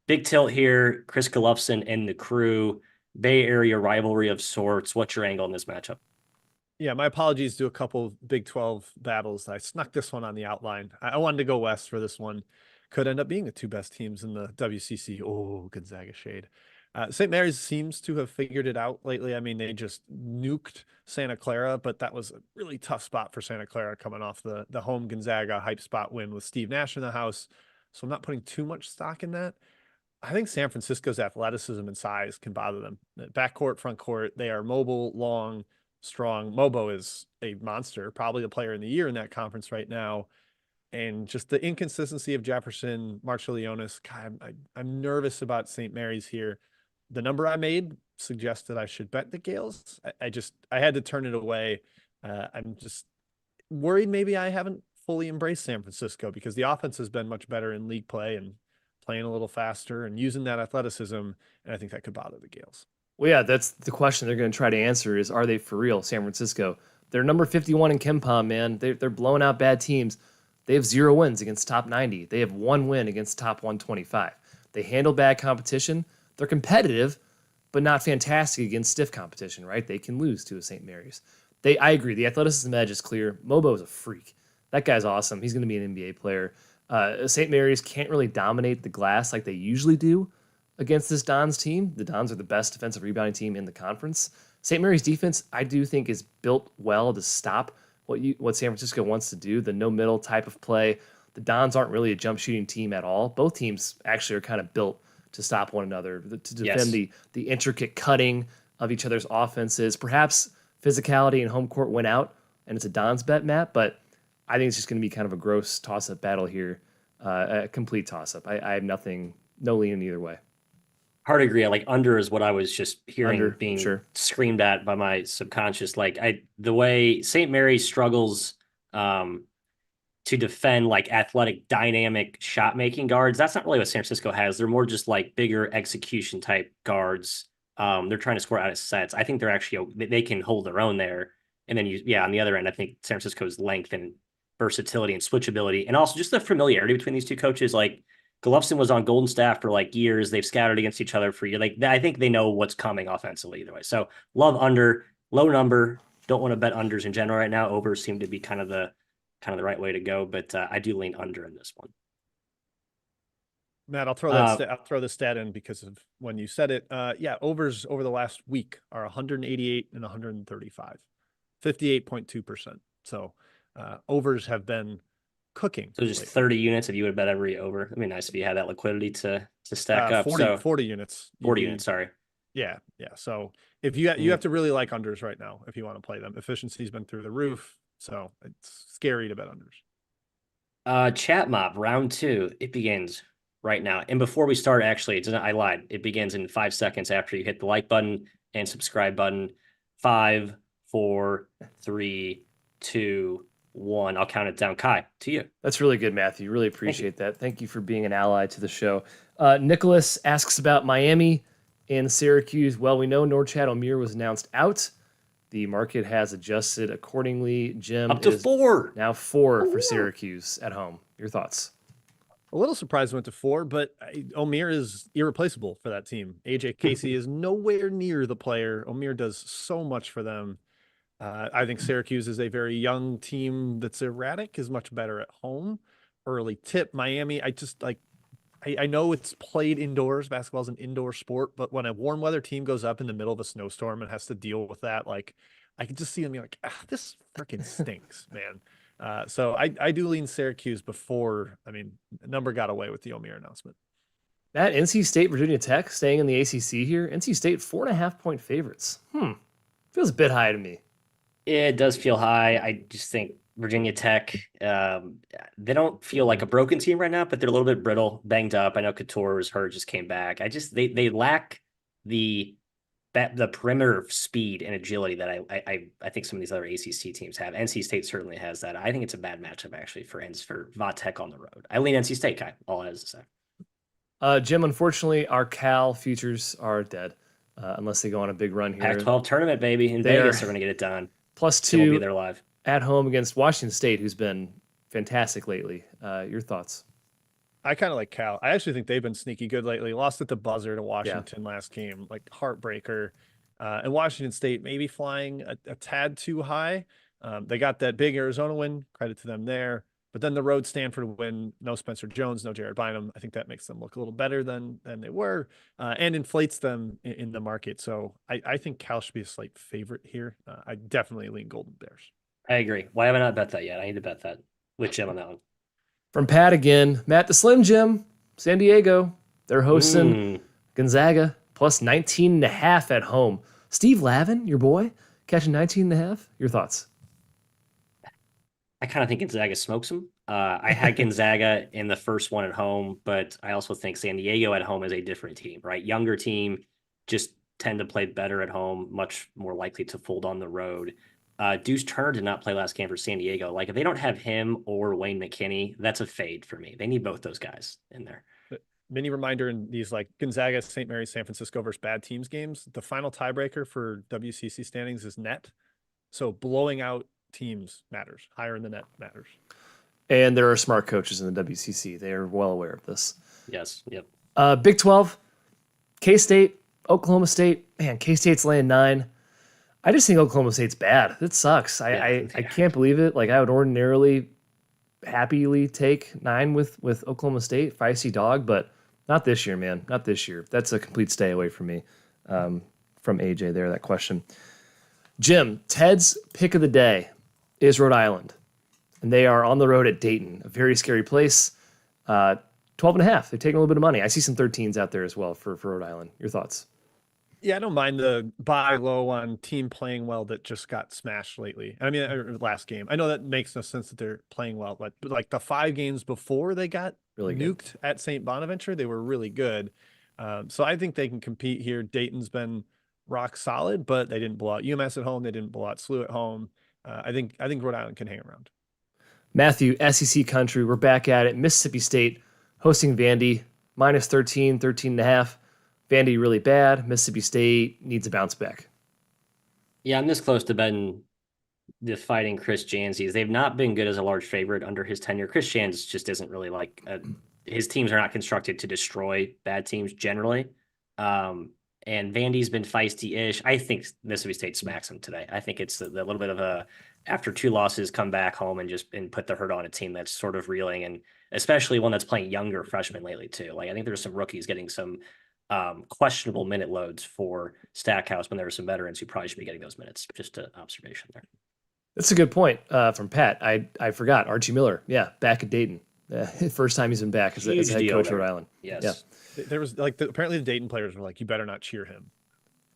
Speaker 1: Big tilt here. Chris Golovson and the crew. Bay Area rivalry of sorts. What's your angle in this matchup?
Speaker 2: Yeah, my apologies to a couple Big 12 battles. I snuck this one on the outline. I wanted to go west for this one. Could end up being the two best teams in the WCC. Oh, Gonzaga shade. St. Mary's seems to have figured it out lately. I mean, they just nuked Santa Clara, but that was a really tough spot for Santa Clara coming off the home Gonzaga hype spot win with Steve Nash in the house. So I'm not putting too much stock in that. I think San Francisco's athleticism and size can bother them. Backcourt, front court, they are mobile, long, strong. Mobo is a monster, probably the player in the year in that conference right now. And just the inconsistency of Jefferson, Marcellionis, I'm nervous about St. Mary's here. The number I made suggested I should bet the Gales. I had to turn it away. I'm just worried maybe I haven't fully embraced San Francisco because the offense has been much better in league play and playing a little faster and using that athleticism. And I think that could bother the Gales.
Speaker 3: Well, yeah, that's the question they're going to try to answer is, are they for real, San Francisco? They're number 51 in KenPom, man. They're blowing out bad teams. They have 0 wins against top 90. They have 1 win against top 125. They handle bad competition. They're competitive, but not fantastic against stiff competition, right? They can lose to a St. Mary's. I agree. The athleticism edge is clear. Mobo is a freak. That guy's awesome. He's going to be an NBA player. St. Mary's can't really dominate the glass like they usually do against this Dons team. The Dons are the best defensive rebounding team in the conference. St. Mary's defense, I do think, is built well to stop what San Francisco wants to do, the no-middle type of play. The Dons aren't really a jump shooting team at all. Both teams actually are kind of built to stop one another, to defend the intricate cutting of each other's offenses. Perhaps physicality and home court went out, and it's a Dons bet, Matt, but I think it's just going to be kind of a gross toss-up battle here, a complete toss-up. I have no lean either way.
Speaker 1: Hard to agree. Like under is what I was just hearing being
Speaker 3: screamed
Speaker 1: at by my subconscious. Like the way St. Mary's struggles to defend like athletic, dynamic shot making guards. That's not really what San Francisco has. They're more just like bigger execution type guards. They're trying to score out of sets. I think they're actually they can hold their own there. And then on the other end, I think San Francisco's length and versatility and switchability, and also just the familiarity between these two coaches. Like Golovkin was on Golden Staff for like years. They've scouted against each other for years. Like I think they know what's coming offensively either way. So love under, low number. Don't want to bet unders in general right now. Overs seem to be kind of the right way to go, but I do lean under in this one.
Speaker 2: Matt, I'll throw that. I'll throw the stat in because of when you said it. Overs over the last week are 188 and 135, 58.2%. So overs have been cooking.
Speaker 1: So just 30 units if you would bet every over. It'd be nice if you had that liquidity to stack up.
Speaker 2: 40 units.
Speaker 1: 40 units, sorry.
Speaker 2: Yeah. So if you have to really like unders right now if you want to play them. Efficiency's been through the roof, so it's scary to bet unders.
Speaker 1: Chat mob round 2. It begins right now. And before we start, actually, I lied. It begins in 5 seconds after you hit the like button and subscribe button. 5, 4, 3, 2, 1. I'll count it down. Kai, to you.
Speaker 3: That's really good, Matthew. Really appreciate that. Thank you for being an ally to the show. Nicholas asks about Miami and Syracuse. Well, we know Norchad Omier was announced out. The market has adjusted accordingly. Jim,
Speaker 1: up to 4.
Speaker 3: Now 4 for Syracuse at home. Your thoughts?
Speaker 2: A little surprised went to 4, but Omier is irreplaceable for that team. AJ Casey is nowhere near the player. Omier does so much for them. I think Syracuse is a very young team that's erratic, is much better at home. Early tip, Miami, I know it's played indoors. Basketball is an indoor sport, but when a warm weather team goes up in the middle of a snowstorm and has to deal with that, like I can just see them being like, this freaking stinks, man. So I do lean Syracuse before. I mean, number got away with the Omier announcement.
Speaker 3: Matt, NC State, Virginia Tech staying in the ACC here. NC State 4.5-point favorites. Feels a bit high to me.
Speaker 1: It does feel high. I just think Virginia Tech, they don't feel like a broken team right now, but they're a little bit brittle, banged up. I know Couture was hurt, just came back. They lack the perimeter speed and agility that I think some of these other ACC teams have. NC State certainly has that. I think it's a bad matchup actually for Va-Tech on the road. I lean NC State, Kai. All I have to say.
Speaker 3: Jim, unfortunately, our Cal futures are dead unless they go on a big run here.
Speaker 1: Pac-12 tournament, baby, in Vegas. They're going to get it done.
Speaker 3: +2
Speaker 1: will be there live
Speaker 3: at home against Washington State, who's been fantastic lately. Your thoughts?
Speaker 2: I kind of like Cal. I actually think they've been sneaky good lately. Lost at the buzzer to Washington last game, like heartbreaker. And Washington State maybe flying a tad too high. They got that big Arizona win. Credit to them there. But then the road Stanford win. No Spencer Jones, no Jared Bynum. I think that makes them look a little better than they were and inflates them in the market. So I think Cal should be a slight favorite here. I definitely lean Golden Bears.
Speaker 1: I agree. Why have I not bet that yet? I need to bet that with Jim on that one.
Speaker 3: From Pat again, Matt the Slim Jim, San Diego. They're hosting Gonzaga +19.5 at home. Steve Lavin, your boy, catching 19.5. Your thoughts?
Speaker 1: I kind of think Gonzaga smokes them. I had Gonzaga in the first one at home, but I also think San Diego at home is a different team, right? Younger team, just tend to play better at home, much more likely to fold on the road. Deuce Turner did not play last game for San Diego. Like if they don't have him or Wayne McKinney, that's a fade for me. They need both those guys in there.
Speaker 2: Mini reminder in these like Gonzaga, St. Mary's, San Francisco versus bad teams games, the final tiebreaker for WCC standings is net. So blowing out teams matters. Higher in the net matters.
Speaker 3: And there are smart coaches in the WCC. They are well aware of this.
Speaker 1: Yes. Yep.
Speaker 3: Big 12, K-State, Oklahoma State. Man, K-State's laying 9. I just think Oklahoma State's bad. It sucks. I can't believe it. Like I would ordinarily happily take 9 with Oklahoma State, feisty dog, but not this year, man. Not this year. That's a complete stay away from me. From AJ there, that question. Jim, Ted's pick of the day is Rhode Island, and they are on the road at Dayton, a very scary place. 12.5. They've taken a little bit of money. I see some 13s out there as well for Rhode Island. Your thoughts?
Speaker 2: Yeah, I don't mind the buy low on team playing well that just got smashed lately. I mean, last game. I know that makes no sense that they're playing well, but like the 5 games before they got
Speaker 3: Really
Speaker 2: nuked at St. Bonaventure, they were really good. So I think they can compete here. Dayton's been rock solid, but they didn't blow out UMass at home. They didn't blow out SLU at home. I think Rhode Island can hang around.
Speaker 3: Matthew, SEC country, we're back at it. Mississippi State hosting Vandy, minus 13, 13.5. Vandy really bad. Mississippi State needs a bounce back.
Speaker 1: Yeah, I'm this close to betting the Fighting Chris Janzes. They've not been good as a large favorite under his tenure. Chris Jans just isn't really like his teams are not constructed to destroy bad teams generally. And Vandy's been feisty-ish. I think Mississippi State smacks them today. I think it's the little bit of a after 2 losses, come back home and put the hurt on a team that's sort of reeling, and especially one that's playing younger freshmen lately too. Like I think there's some rookies getting some questionable minute loads for Stackhouse when there are some veterans who probably should be getting those minutes. Just an observation there.
Speaker 3: That's a good point from Pat. I forgot Archie Miller. Yeah, back at Dayton. First time he's been back as head coach of Rhode Island.
Speaker 1: Yes.
Speaker 3: Yeah.
Speaker 2: There was like apparently the Dayton players were like, "You better not cheer him."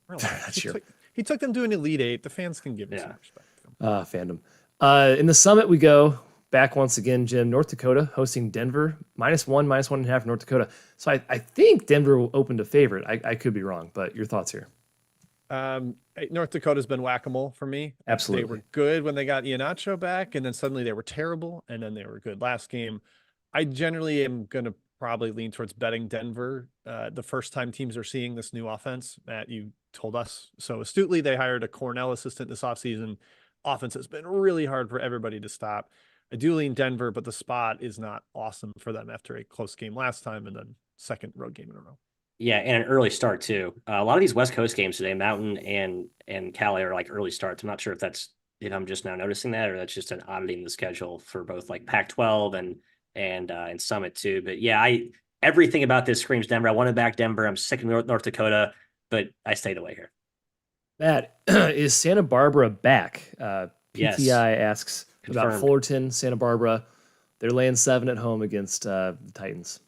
Speaker 3: Not sure.
Speaker 2: He took them to an Elite Eight. The fans can give him some respect.
Speaker 3: Fandom. In the Summit we go back once again, Jim. North Dakota hosting Denver, -1, -1.5 North Dakota. So I think Denver will open to favorite. I could be wrong, but your thoughts here?
Speaker 2: North Dakota's been whack-a-mole for me.
Speaker 3: Absolutely.
Speaker 2: They were good when they got Iheanacho back, and then suddenly they were terrible, and then they were good last game. I generally am going to probably lean towards betting Denver the first time teams are seeing this new offense. Matt, you told us so astutely. They hired a Cornell assistant this offseason. Offense has been really hard for everybody to stop. I do lean Denver, but the spot is not awesome for them after a close game last time and then second road game in a row.
Speaker 1: Yeah, and an early start too. A lot of these West Coast games today, Mountain and Cali, are like early starts. I'm not sure if I'm just now noticing that, or that's just an oddity in the schedule for both like Pac-12 and Summit too. But yeah, everything about this screams Denver. I want to back Denver. I'm sick of North Dakota, but I stayed away here.
Speaker 3: Matt, is Santa Barbara back? PTI
Speaker 1: Yes.
Speaker 3: asks about
Speaker 1: Confirmed.
Speaker 3: Fullerton, Santa Barbara. They're laying 7 at home against the Titans.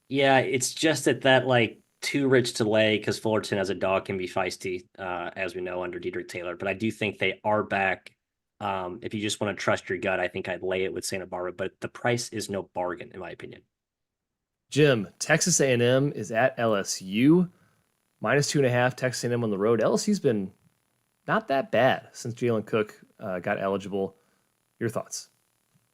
Speaker 1: Yeah, it's just that like too rich to lay because Fullerton as a dog can be feisty, as we know under Dedrick Taylor. But I do think they are back. If you just want to trust your gut, I think I'd lay it with Santa Barbara. But the price is no bargain, in my opinion.
Speaker 3: Jim, Texas A&M is at LSU, -2.5. Texas A&M on the road. LSU's been not that bad since Jalen Cook got eligible. Your thoughts?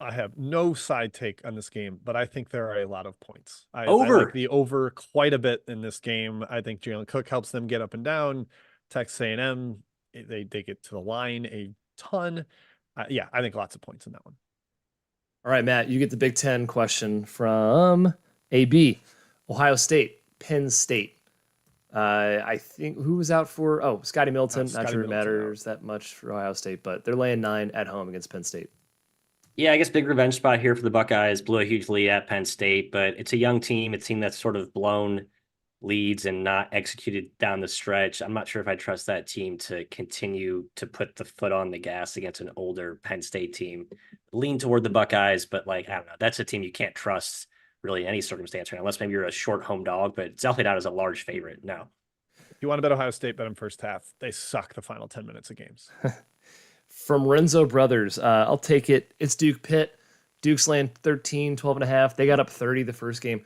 Speaker 2: I have no side take on this game, but I think there are a lot of points. I
Speaker 1: Over.
Speaker 2: like the over quite a bit in this game. I think Jalen Cook helps them get up and down. Texas A&M, they get to the line a ton. Yeah, I think lots of points in that one.
Speaker 3: All right, Matt, you get the Big Ten question from AB. Ohio State, Penn State. I think who was out for? Scotty Milton. Not
Speaker 2: Scotty
Speaker 3: sure it
Speaker 2: Milton
Speaker 3: matters that much for Ohio State, but they're laying 9 at home against Penn State.
Speaker 1: Yeah, I guess big revenge spot here for the Buckeyes. Blew a huge lead at Penn State, but it's a young team. It's a team that's sort of blown leads and not executed down the stretch. I'm not sure if I trust that team to continue to put the foot on the gas against an older Penn State team. Lean toward the Buckeyes, but like, I don't know. That's a team you can't trust really in any circumstance, right? Unless maybe you're a short home dog, but it's definitely not as a large favorite. No.
Speaker 2: If you want to bet Ohio State, bet them first half. They suck the final 10 minutes of games.
Speaker 3: From Renzo Brothers, I'll take it. It's Duke Pitt. Duke's laying 13, 12.5. They got up 30 the first game.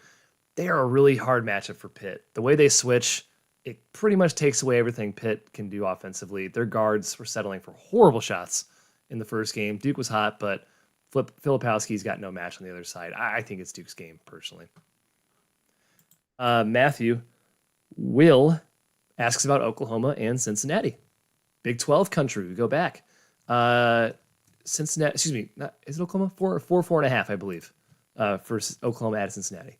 Speaker 3: They are a really hard matchup for Pitt. The way they switch, it pretty much takes away everything Pitt can do offensively. Their guards were settling for horrible shots in the first game. Duke was hot, but Filipowski's got no match on the other side. I think it's Duke's game, personally. Matthew, Will asks about Oklahoma and Cincinnati. Big 12 country. We go back. Cincinnati, excuse me, is it Oklahoma? 4.5, I believe, for Oklahoma at Cincinnati.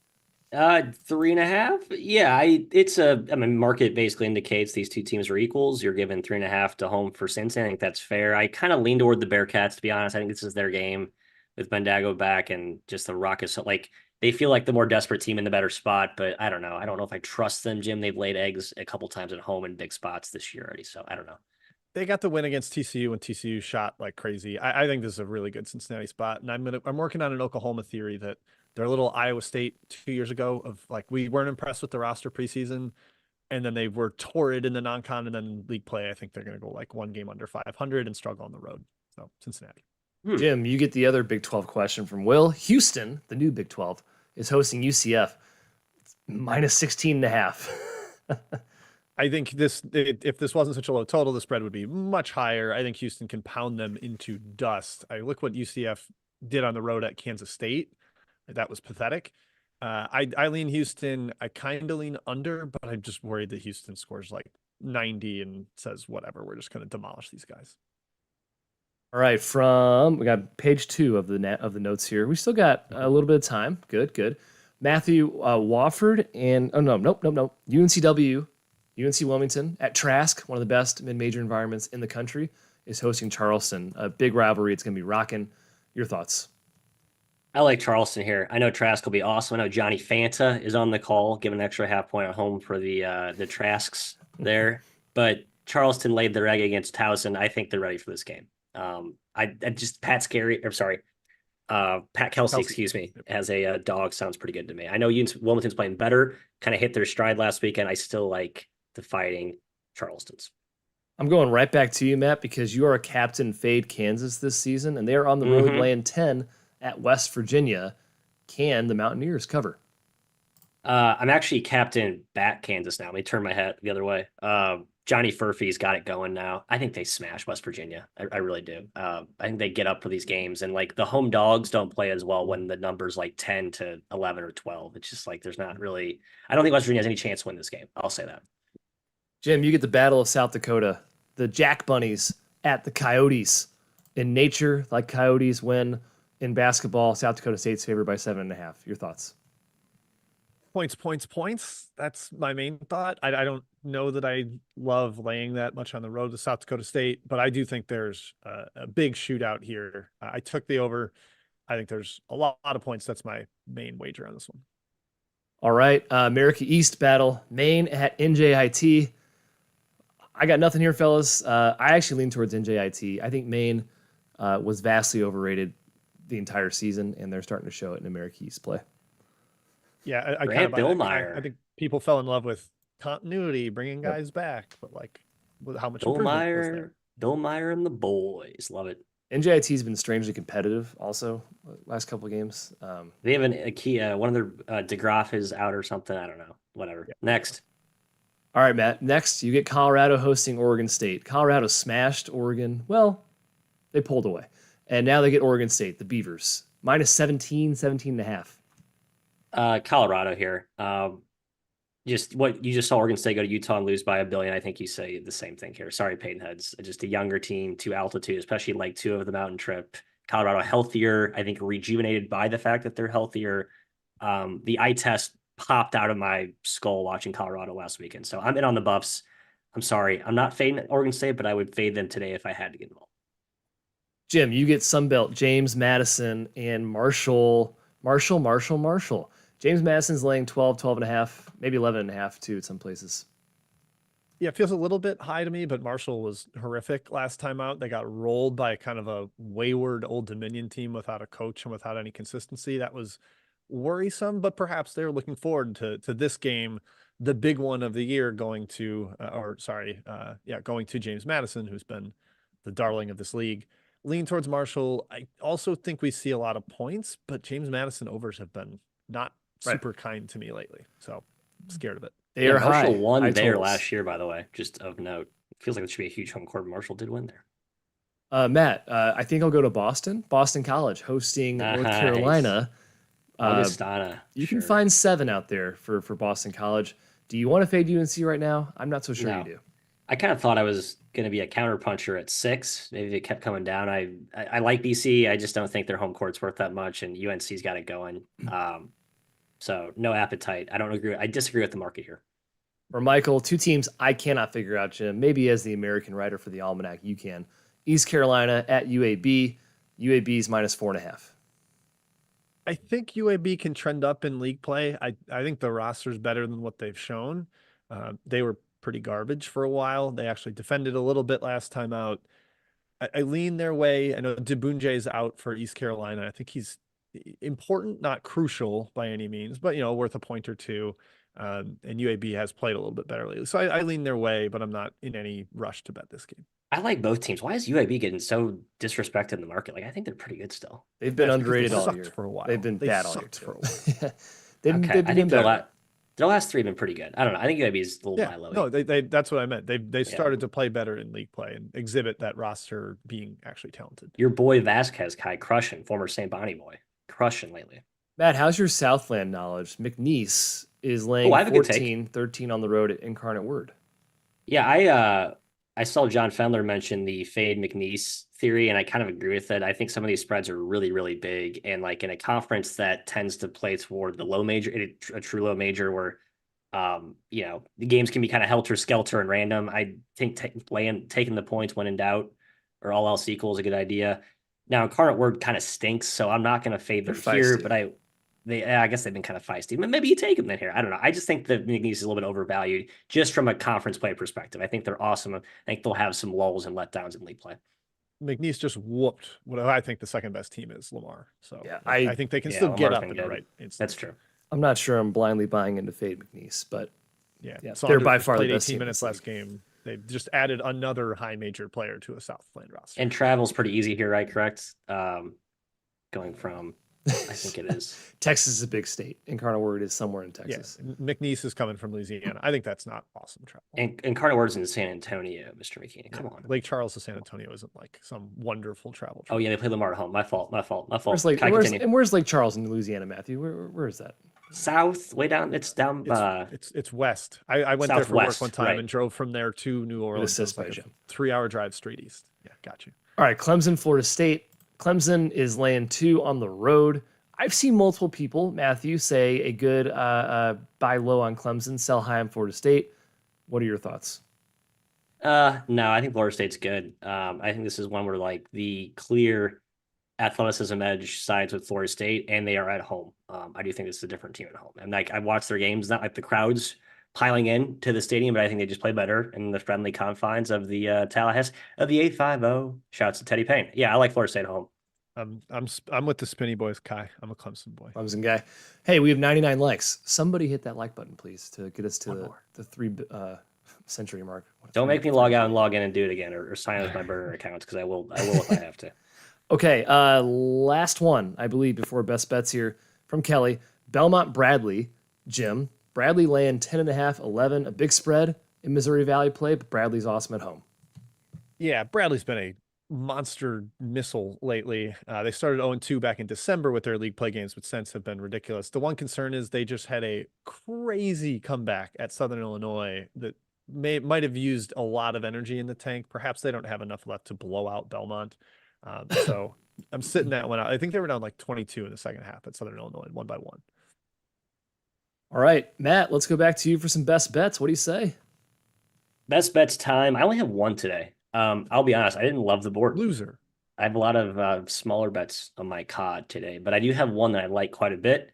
Speaker 1: 3.5. Yeah, market basically indicates these two teams are equals. You're given 3.5 to home for Cincinnati. I think that's fair. I kind of lean toward the Bearcats, to be honest. I think this is their game. with Bendago back and just the Rockets. Like they feel like the more desperate team in the better spot, but I don't know. I don't know if I trust them, Jim. They've laid eggs a couple times at home in big spots this year already, so I don't know.
Speaker 2: They got the win against TCU when TCU shot like crazy. I think this is a really good Cincinnati spot, and I'm working on an Oklahoma theory that their little Iowa State 2 years ago of like we weren't impressed with the roster preseason, and then they were torrid in the non-con and then league play. I think they're going to go like one game under 500 and struggle on the road. So Cincinnati.
Speaker 3: Jim, you get the other Big 12 question from Will. Houston, the new Big 12, is hosting UCF. Minus 16.5.
Speaker 2: I think if this wasn't such a low total, the spread would be much higher. I think Houston can pound them into dust. I look what UCF did on the road at Kansas State. That was pathetic. I lean Houston. I kind of lean under, but I'm just worried that Houston scores like 90 and says, whatever, we're just going to demolish these guys.
Speaker 3: All right, we got page 2 of the notes here. We still got a little bit of time. Good. Matthew Wofford and UNCW, UNC Wilmington at Trask, one of the best mid-major environments in the country, is hosting Charleston. A big rivalry. It's going to be rocking. Your thoughts?
Speaker 1: I like Charleston here. I know Trask will be awesome. I know Johnny Fanta is on the call, giving an extra half point at home for the Trasks there. But Charleston laid their egg against Towson. I think they're ready for this game. Pat Kelsey, excuse me, as a dog sounds pretty good to me. I know Wilmington's playing better, kind of hit their stride last weekend. I still like the Fighting Charlestons.
Speaker 3: I'm going right back to you, Matt, because you are a captain fade Kansas this season, and they are on the road laying 10 at West Virginia. Can the Mountaineers cover?
Speaker 1: I'm actually captain back Kansas now. Let me turn my head the other way. Johnny Furphy's got it going now. I think they smash West Virginia. I really do. I think they get up for these games, and like the home dogs don't play as well when the number's like 10 to 11 or 12. It's just like there's not really. I don't think West Virginia has any chance to win this game. I'll say that.
Speaker 3: Jim, you get the Battle of South Dakota. The Jack Bunnies at the Coyotes. In nature, like Coyotes win. In basketball, South Dakota State's favored by 7.5. Your thoughts?
Speaker 2: Points. That's my main thought. I don't know that I love laying that much on the road to South Dakota State, but I do think there's a big shootout here. I took the over. I think there's a lot of points. That's my main wager on this one.
Speaker 3: All right. America East battle. Maine at NJIT. I got nothing here, fellas. I actually lean towards NJIT. I think Maine was vastly overrated the entire season, and they're starting to show it in America East play.
Speaker 2: Yeah, I think people fell in love with continuity, bringing guys back, but like, how much improvement was there?
Speaker 1: Bill Meyer and the boys, love it.
Speaker 3: NJIT's been strangely competitive, also last couple of games.
Speaker 1: They have a key. One of their DeGraff is out or something. I don't know. Whatever. Yeah. Next.
Speaker 3: All right, Matt. Next, you get Colorado hosting Oregon State. Colorado smashed Oregon. Well, they pulled away, and now they get Oregon State, the Beavers, minus 17.5.
Speaker 1: Colorado here. Just what you just saw Oregon State go to Utah and lose by 1 billion. I think you say the same thing here. Sorry, Peyton Heads. Just a younger team, to altitude, especially like 2 of the mountain trip. Colorado healthier. I think rejuvenated by the fact that they're healthier. The eye test popped out of my skull watching Colorado last weekend. So I'm in on the Buffs. I'm sorry. I'm not fading Oregon State, but I would fade them today if I had to get involved.
Speaker 3: Jim, you get Sunbelt, James Madison, and Marshall. James Madison's laying 12.5, maybe 11.5 too at some places.
Speaker 2: Yeah, it feels a little bit high to me, but Marshall was horrific last time out. They got rolled by kind of a wayward Old Dominion team without a coach and without any consistency. That was worrisome, but perhaps they're looking forward to this game, the big one of the year, going to James Madison, who's been the darling of this league. Lean towards Marshall. I also think we see a lot of points, but James Madison overs have been not super kind to me lately, so I'm scared of it.
Speaker 3: They are
Speaker 1: Marshall
Speaker 3: high.
Speaker 1: won there last year, by the way, just of note. Feels like it should be a huge home court. Marshall did win there.
Speaker 3: Matt, I think I'll go to Boston College hosting North Carolina.
Speaker 1: Augustana.
Speaker 3: You can find 7 out there for Boston College. Do you want to fade UNC right now? I'm not so sure you do.
Speaker 1: I kind of thought I was going to be a counterpuncher at 6. Maybe it kept coming down. I like BC. I just don't think their home court's worth that much, and UNC's got it going. So no appetite. I don't agree. I disagree with the market here.
Speaker 3: For Michael, 2 teams I cannot figure out, Jim. Maybe as the American writer for the Almanac, you can. East Carolina at UAB. UAB's minus 4.5.
Speaker 2: I think UAB can trend up in league play. I think the roster's better than what they've shown. They were pretty garbage for a while. They actually defended a little bit last time out. I lean their way. I know Dibunje's out for East Carolina. I think he's important, not crucial by any means, but worth a point or two. And UAB has played a little bit better lately. So I lean their way, but I'm not in any rush to bet this game.
Speaker 1: I like both teams. Why is UAB getting so disrespected in the market? Like, I think they're pretty good still.
Speaker 3: They've been underrated
Speaker 2: they
Speaker 3: all
Speaker 2: sucked
Speaker 3: year.
Speaker 2: for a while.
Speaker 3: They've been bad all year
Speaker 2: for a while.
Speaker 3: they've
Speaker 1: I think their last three have been pretty good. I don't know. I think UAB is a little high low.
Speaker 2: No, they that's what I meant. They started to play better in league play and exhibit that roster being actually talented.
Speaker 1: Your boy Vasquez, Kai, crushing, former St. Bonnie boy, crushing lately.
Speaker 3: Matt, how's your Southland knowledge? McNeese is laying 14-13 on the road at Incarnate Word.
Speaker 1: Yeah, I saw John Fendler mention the fade McNeese theory, and I kind of agree with it. I think some of these spreads are really, really big. And like in a conference that tends to play toward the low major, a true low major where, the games can be kind of helter-skelter and random. I think taking the points when in doubt or all else equal is a good idea. Now, Incarnate Word kind of stinks, so I'm not going to fade them here, but I guess they've been kind of feisty. Maybe you take them then here. I don't know. I just think that McNeese is a little bit overvalued just from a conference play perspective. I think they're awesome. I think they'll have some lulls and letdowns in league play.
Speaker 2: McNeese just whooped what I think the second best team is, Lamar. So
Speaker 3: yeah,
Speaker 2: I think they can still get up in the right instance.
Speaker 1: That's true.
Speaker 3: I'm not sure I'm blindly buying into fade McNeese, but
Speaker 2: yeah,
Speaker 3: they're by far the best
Speaker 2: 18
Speaker 3: team
Speaker 2: minutes last game. They just added another high major player to a Southland roster.
Speaker 1: And travel's pretty easy here, right? Correct. Going from, I think it is.
Speaker 3: Texas is a big state. Incarnate Word is somewhere in Texas.
Speaker 2: Yeah, McNeese is coming from Louisiana. I think that's not awesome travel.
Speaker 1: And Incarnate Word's in San Antonio, Mr. McKean. Come on.
Speaker 2: Lake Charles to San Antonio isn't like some wonderful travel.
Speaker 1: Oh yeah, they play Lamar at home. My fault.
Speaker 3: Where's Lake Charles in Louisiana, Matthew? Where is that?
Speaker 1: South, way down. It's down.
Speaker 2: It's west. I went there for work one time and drove from there to New Orleans.
Speaker 3: It's
Speaker 2: like a 3-hour drive straight east. Yeah, got you.
Speaker 3: All right, Clemson, Florida State. Clemson is laying 2 on the road. I've seen multiple people, Matthew, say a good buy low on Clemson, sell high on Florida State. What are your thoughts?
Speaker 1: No, I think Florida State's good. I think this is one where like the clear athleticism edge sides with Florida State, and they are at home. I do think this is a different team at home. And like I watched their games, not like the crowds piling in to the stadium, but I think they just play better in the friendly confines of the Tallahassee of the 850. Shouts to Teddy Payne. Yeah, I like Florida State at home.
Speaker 2: I'm with the Spinny Boys, Kai. I'm a Clemson boy.
Speaker 3: Clemson guy. Hey, we have 99 likes. Somebody hit that like button, please, to get us to the 3 century mark.
Speaker 1: Don't make me log out and log in and do it again, or sign with my burner accounts, because I will if I have to.
Speaker 3: Okay, last one, I believe, before best bets here from Kelly. Belmont Bradley, Jim. Bradley laying 10.5, 11, a big spread in Missouri Valley play, but Bradley's awesome at home.
Speaker 2: Yeah, Bradley's been a monster missile lately. They started 0-2 back in December with their league play games, but since have been ridiculous. The one concern is they just had a crazy comeback at Southern Illinois that might have used a lot of energy in the tank. Perhaps they don't have enough left to blow out Belmont. So I'm sitting that one out. I think they were down like 22 in the second half at Southern Illinois, 1-1.
Speaker 3: All right, Matt, let's go back to you for some best bets. What do you say?
Speaker 1: Best bets time. I only have one today. I'll be honest, I didn't love the board.
Speaker 2: Loser.
Speaker 1: I have a lot of smaller bets on my COD today, but I do have one that I like quite a bit.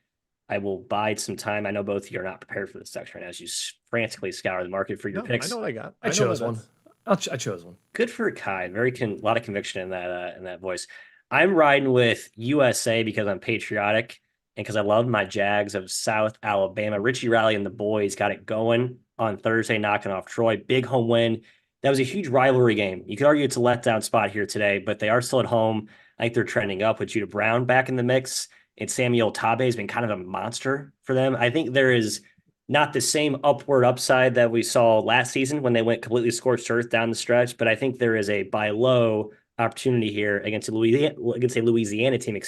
Speaker 1: I will bide some time. I know both of you are not prepared for this section right now as you frantically scour the market for your picks.
Speaker 2: I know what I got.
Speaker 3: I chose one. I chose one.
Speaker 1: Good for Kai. A lot of conviction in that voice. I'm riding with USA because I'm patriotic and because I love my Jags of South Alabama. Richie Riley and the boys got it going on Thursday, knocking off Troy. Big home win. That was a huge rivalry game. You could argue it's a letdown spot here today, but they are still at home. I think they're trending up with Judah Brown back in the mix. And Samuel Tabe has been kind of a monster for them. I think there is not the same upward upside that we saw last season when they went completely scorched earth down the stretch, but I think there is a buy low opportunity here against a Louisiana team,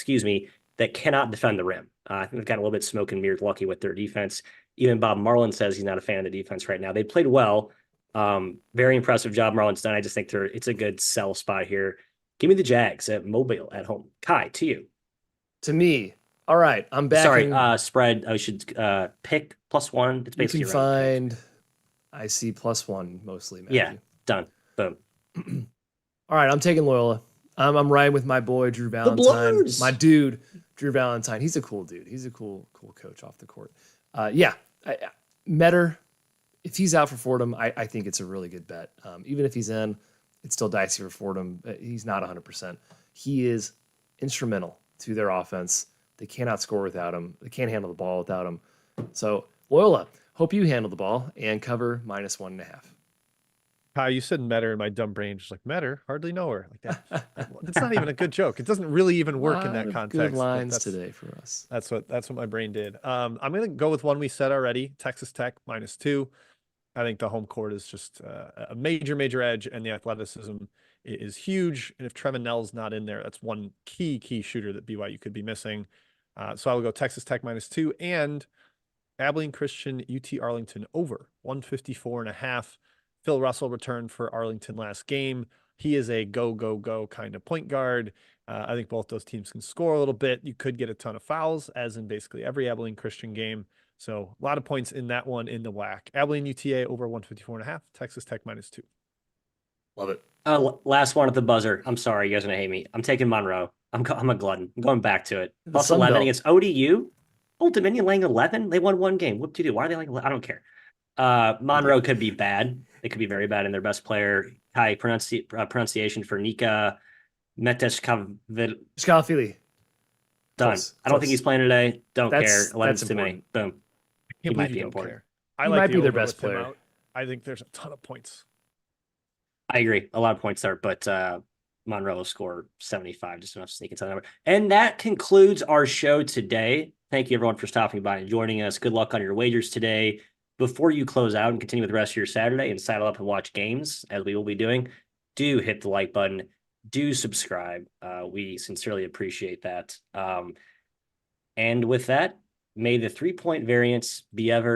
Speaker 1: that cannot defend the rim. I think they've got a little bit smoke and mirrors lucky with their defense. Even Bob Marlin says he's not a fan of the defense right now. They played well. Very impressive job Marlin's done. I just think it's a good sell spot here. Give me the Jags at Mobile at home. Kai, to you.
Speaker 3: To me. All right, I'm back.
Speaker 1: Sorry, spread. I should pick +1. It's basically
Speaker 3: you can find. I see +1 mostly. Matthew.
Speaker 1: Yeah, done. Boom.
Speaker 3: All right, I'm taking Loyola. I'm riding with my boy Drew Valentine, my dude. Drew Valentine, he's a cool dude. He's a cool coach off the court. Metter, if he's out for Fordham, I think it's a really good bet. Even if he's in, it's still dicey for Fordham. He's not 100%. He is instrumental to their offense. They cannot score without him. They can't handle the ball without him. So Loyola, hope you handle the ball and cover -1.5.
Speaker 2: Kyle, you said Metter in my dumb brain, just like Metter, hardly know her. Like that. It's not even a good joke. It doesn't really even work in that context.
Speaker 3: Good lines today for us.
Speaker 2: That's what my brain did. I'm gonna go with one we said already, Texas Tech -2. I think the home court is just a major edge, and the athleticism is huge. And if Trevin Knell's not in there, that's one key shooter that BYU could be missing. So I will go Texas Tech -2 and Abilene Christian UT Arlington over 154.5. Phil Russell returned for Arlington last game. He is a go kind of point guard. I think both those teams can score a little bit. You could get a ton of fouls, as in basically every Abilene Christian game. So a lot of points in that one in the whack. Abilene UTA over 154.5. Texas Tech -2.
Speaker 3: Love it.
Speaker 1: Last one at the buzzer. I'm sorry, you guys are gonna hate me. I'm taking Monroe. I'm a glutton. I'm going back to it. Plus 11 against ODU. Old Dominion laying 11. They won one game. What do you do? Why are they laying? I don't care. Monroe could be bad. They could be very bad in their best player. High pronunciation for Nika
Speaker 3: Meteshkavili.
Speaker 1: Done. I don't think he's playing today. Don't care. 11's too many. Boom.
Speaker 2: He
Speaker 1: might be important.
Speaker 2: I
Speaker 3: might be their best player.
Speaker 2: I think there's a ton of points.
Speaker 1: I agree. A lot of points there, but Monroe will score 75, just enough to sneak into the number. And that concludes our show today. Thank you, everyone, for stopping by and joining us. Good luck on your wagers today. Before you close out and continue with the rest of your Saturday and saddle up and watch games, as we will be doing, do hit the like button. Do subscribe. We sincerely appreciate that. And with that, may the 3-point variance be ever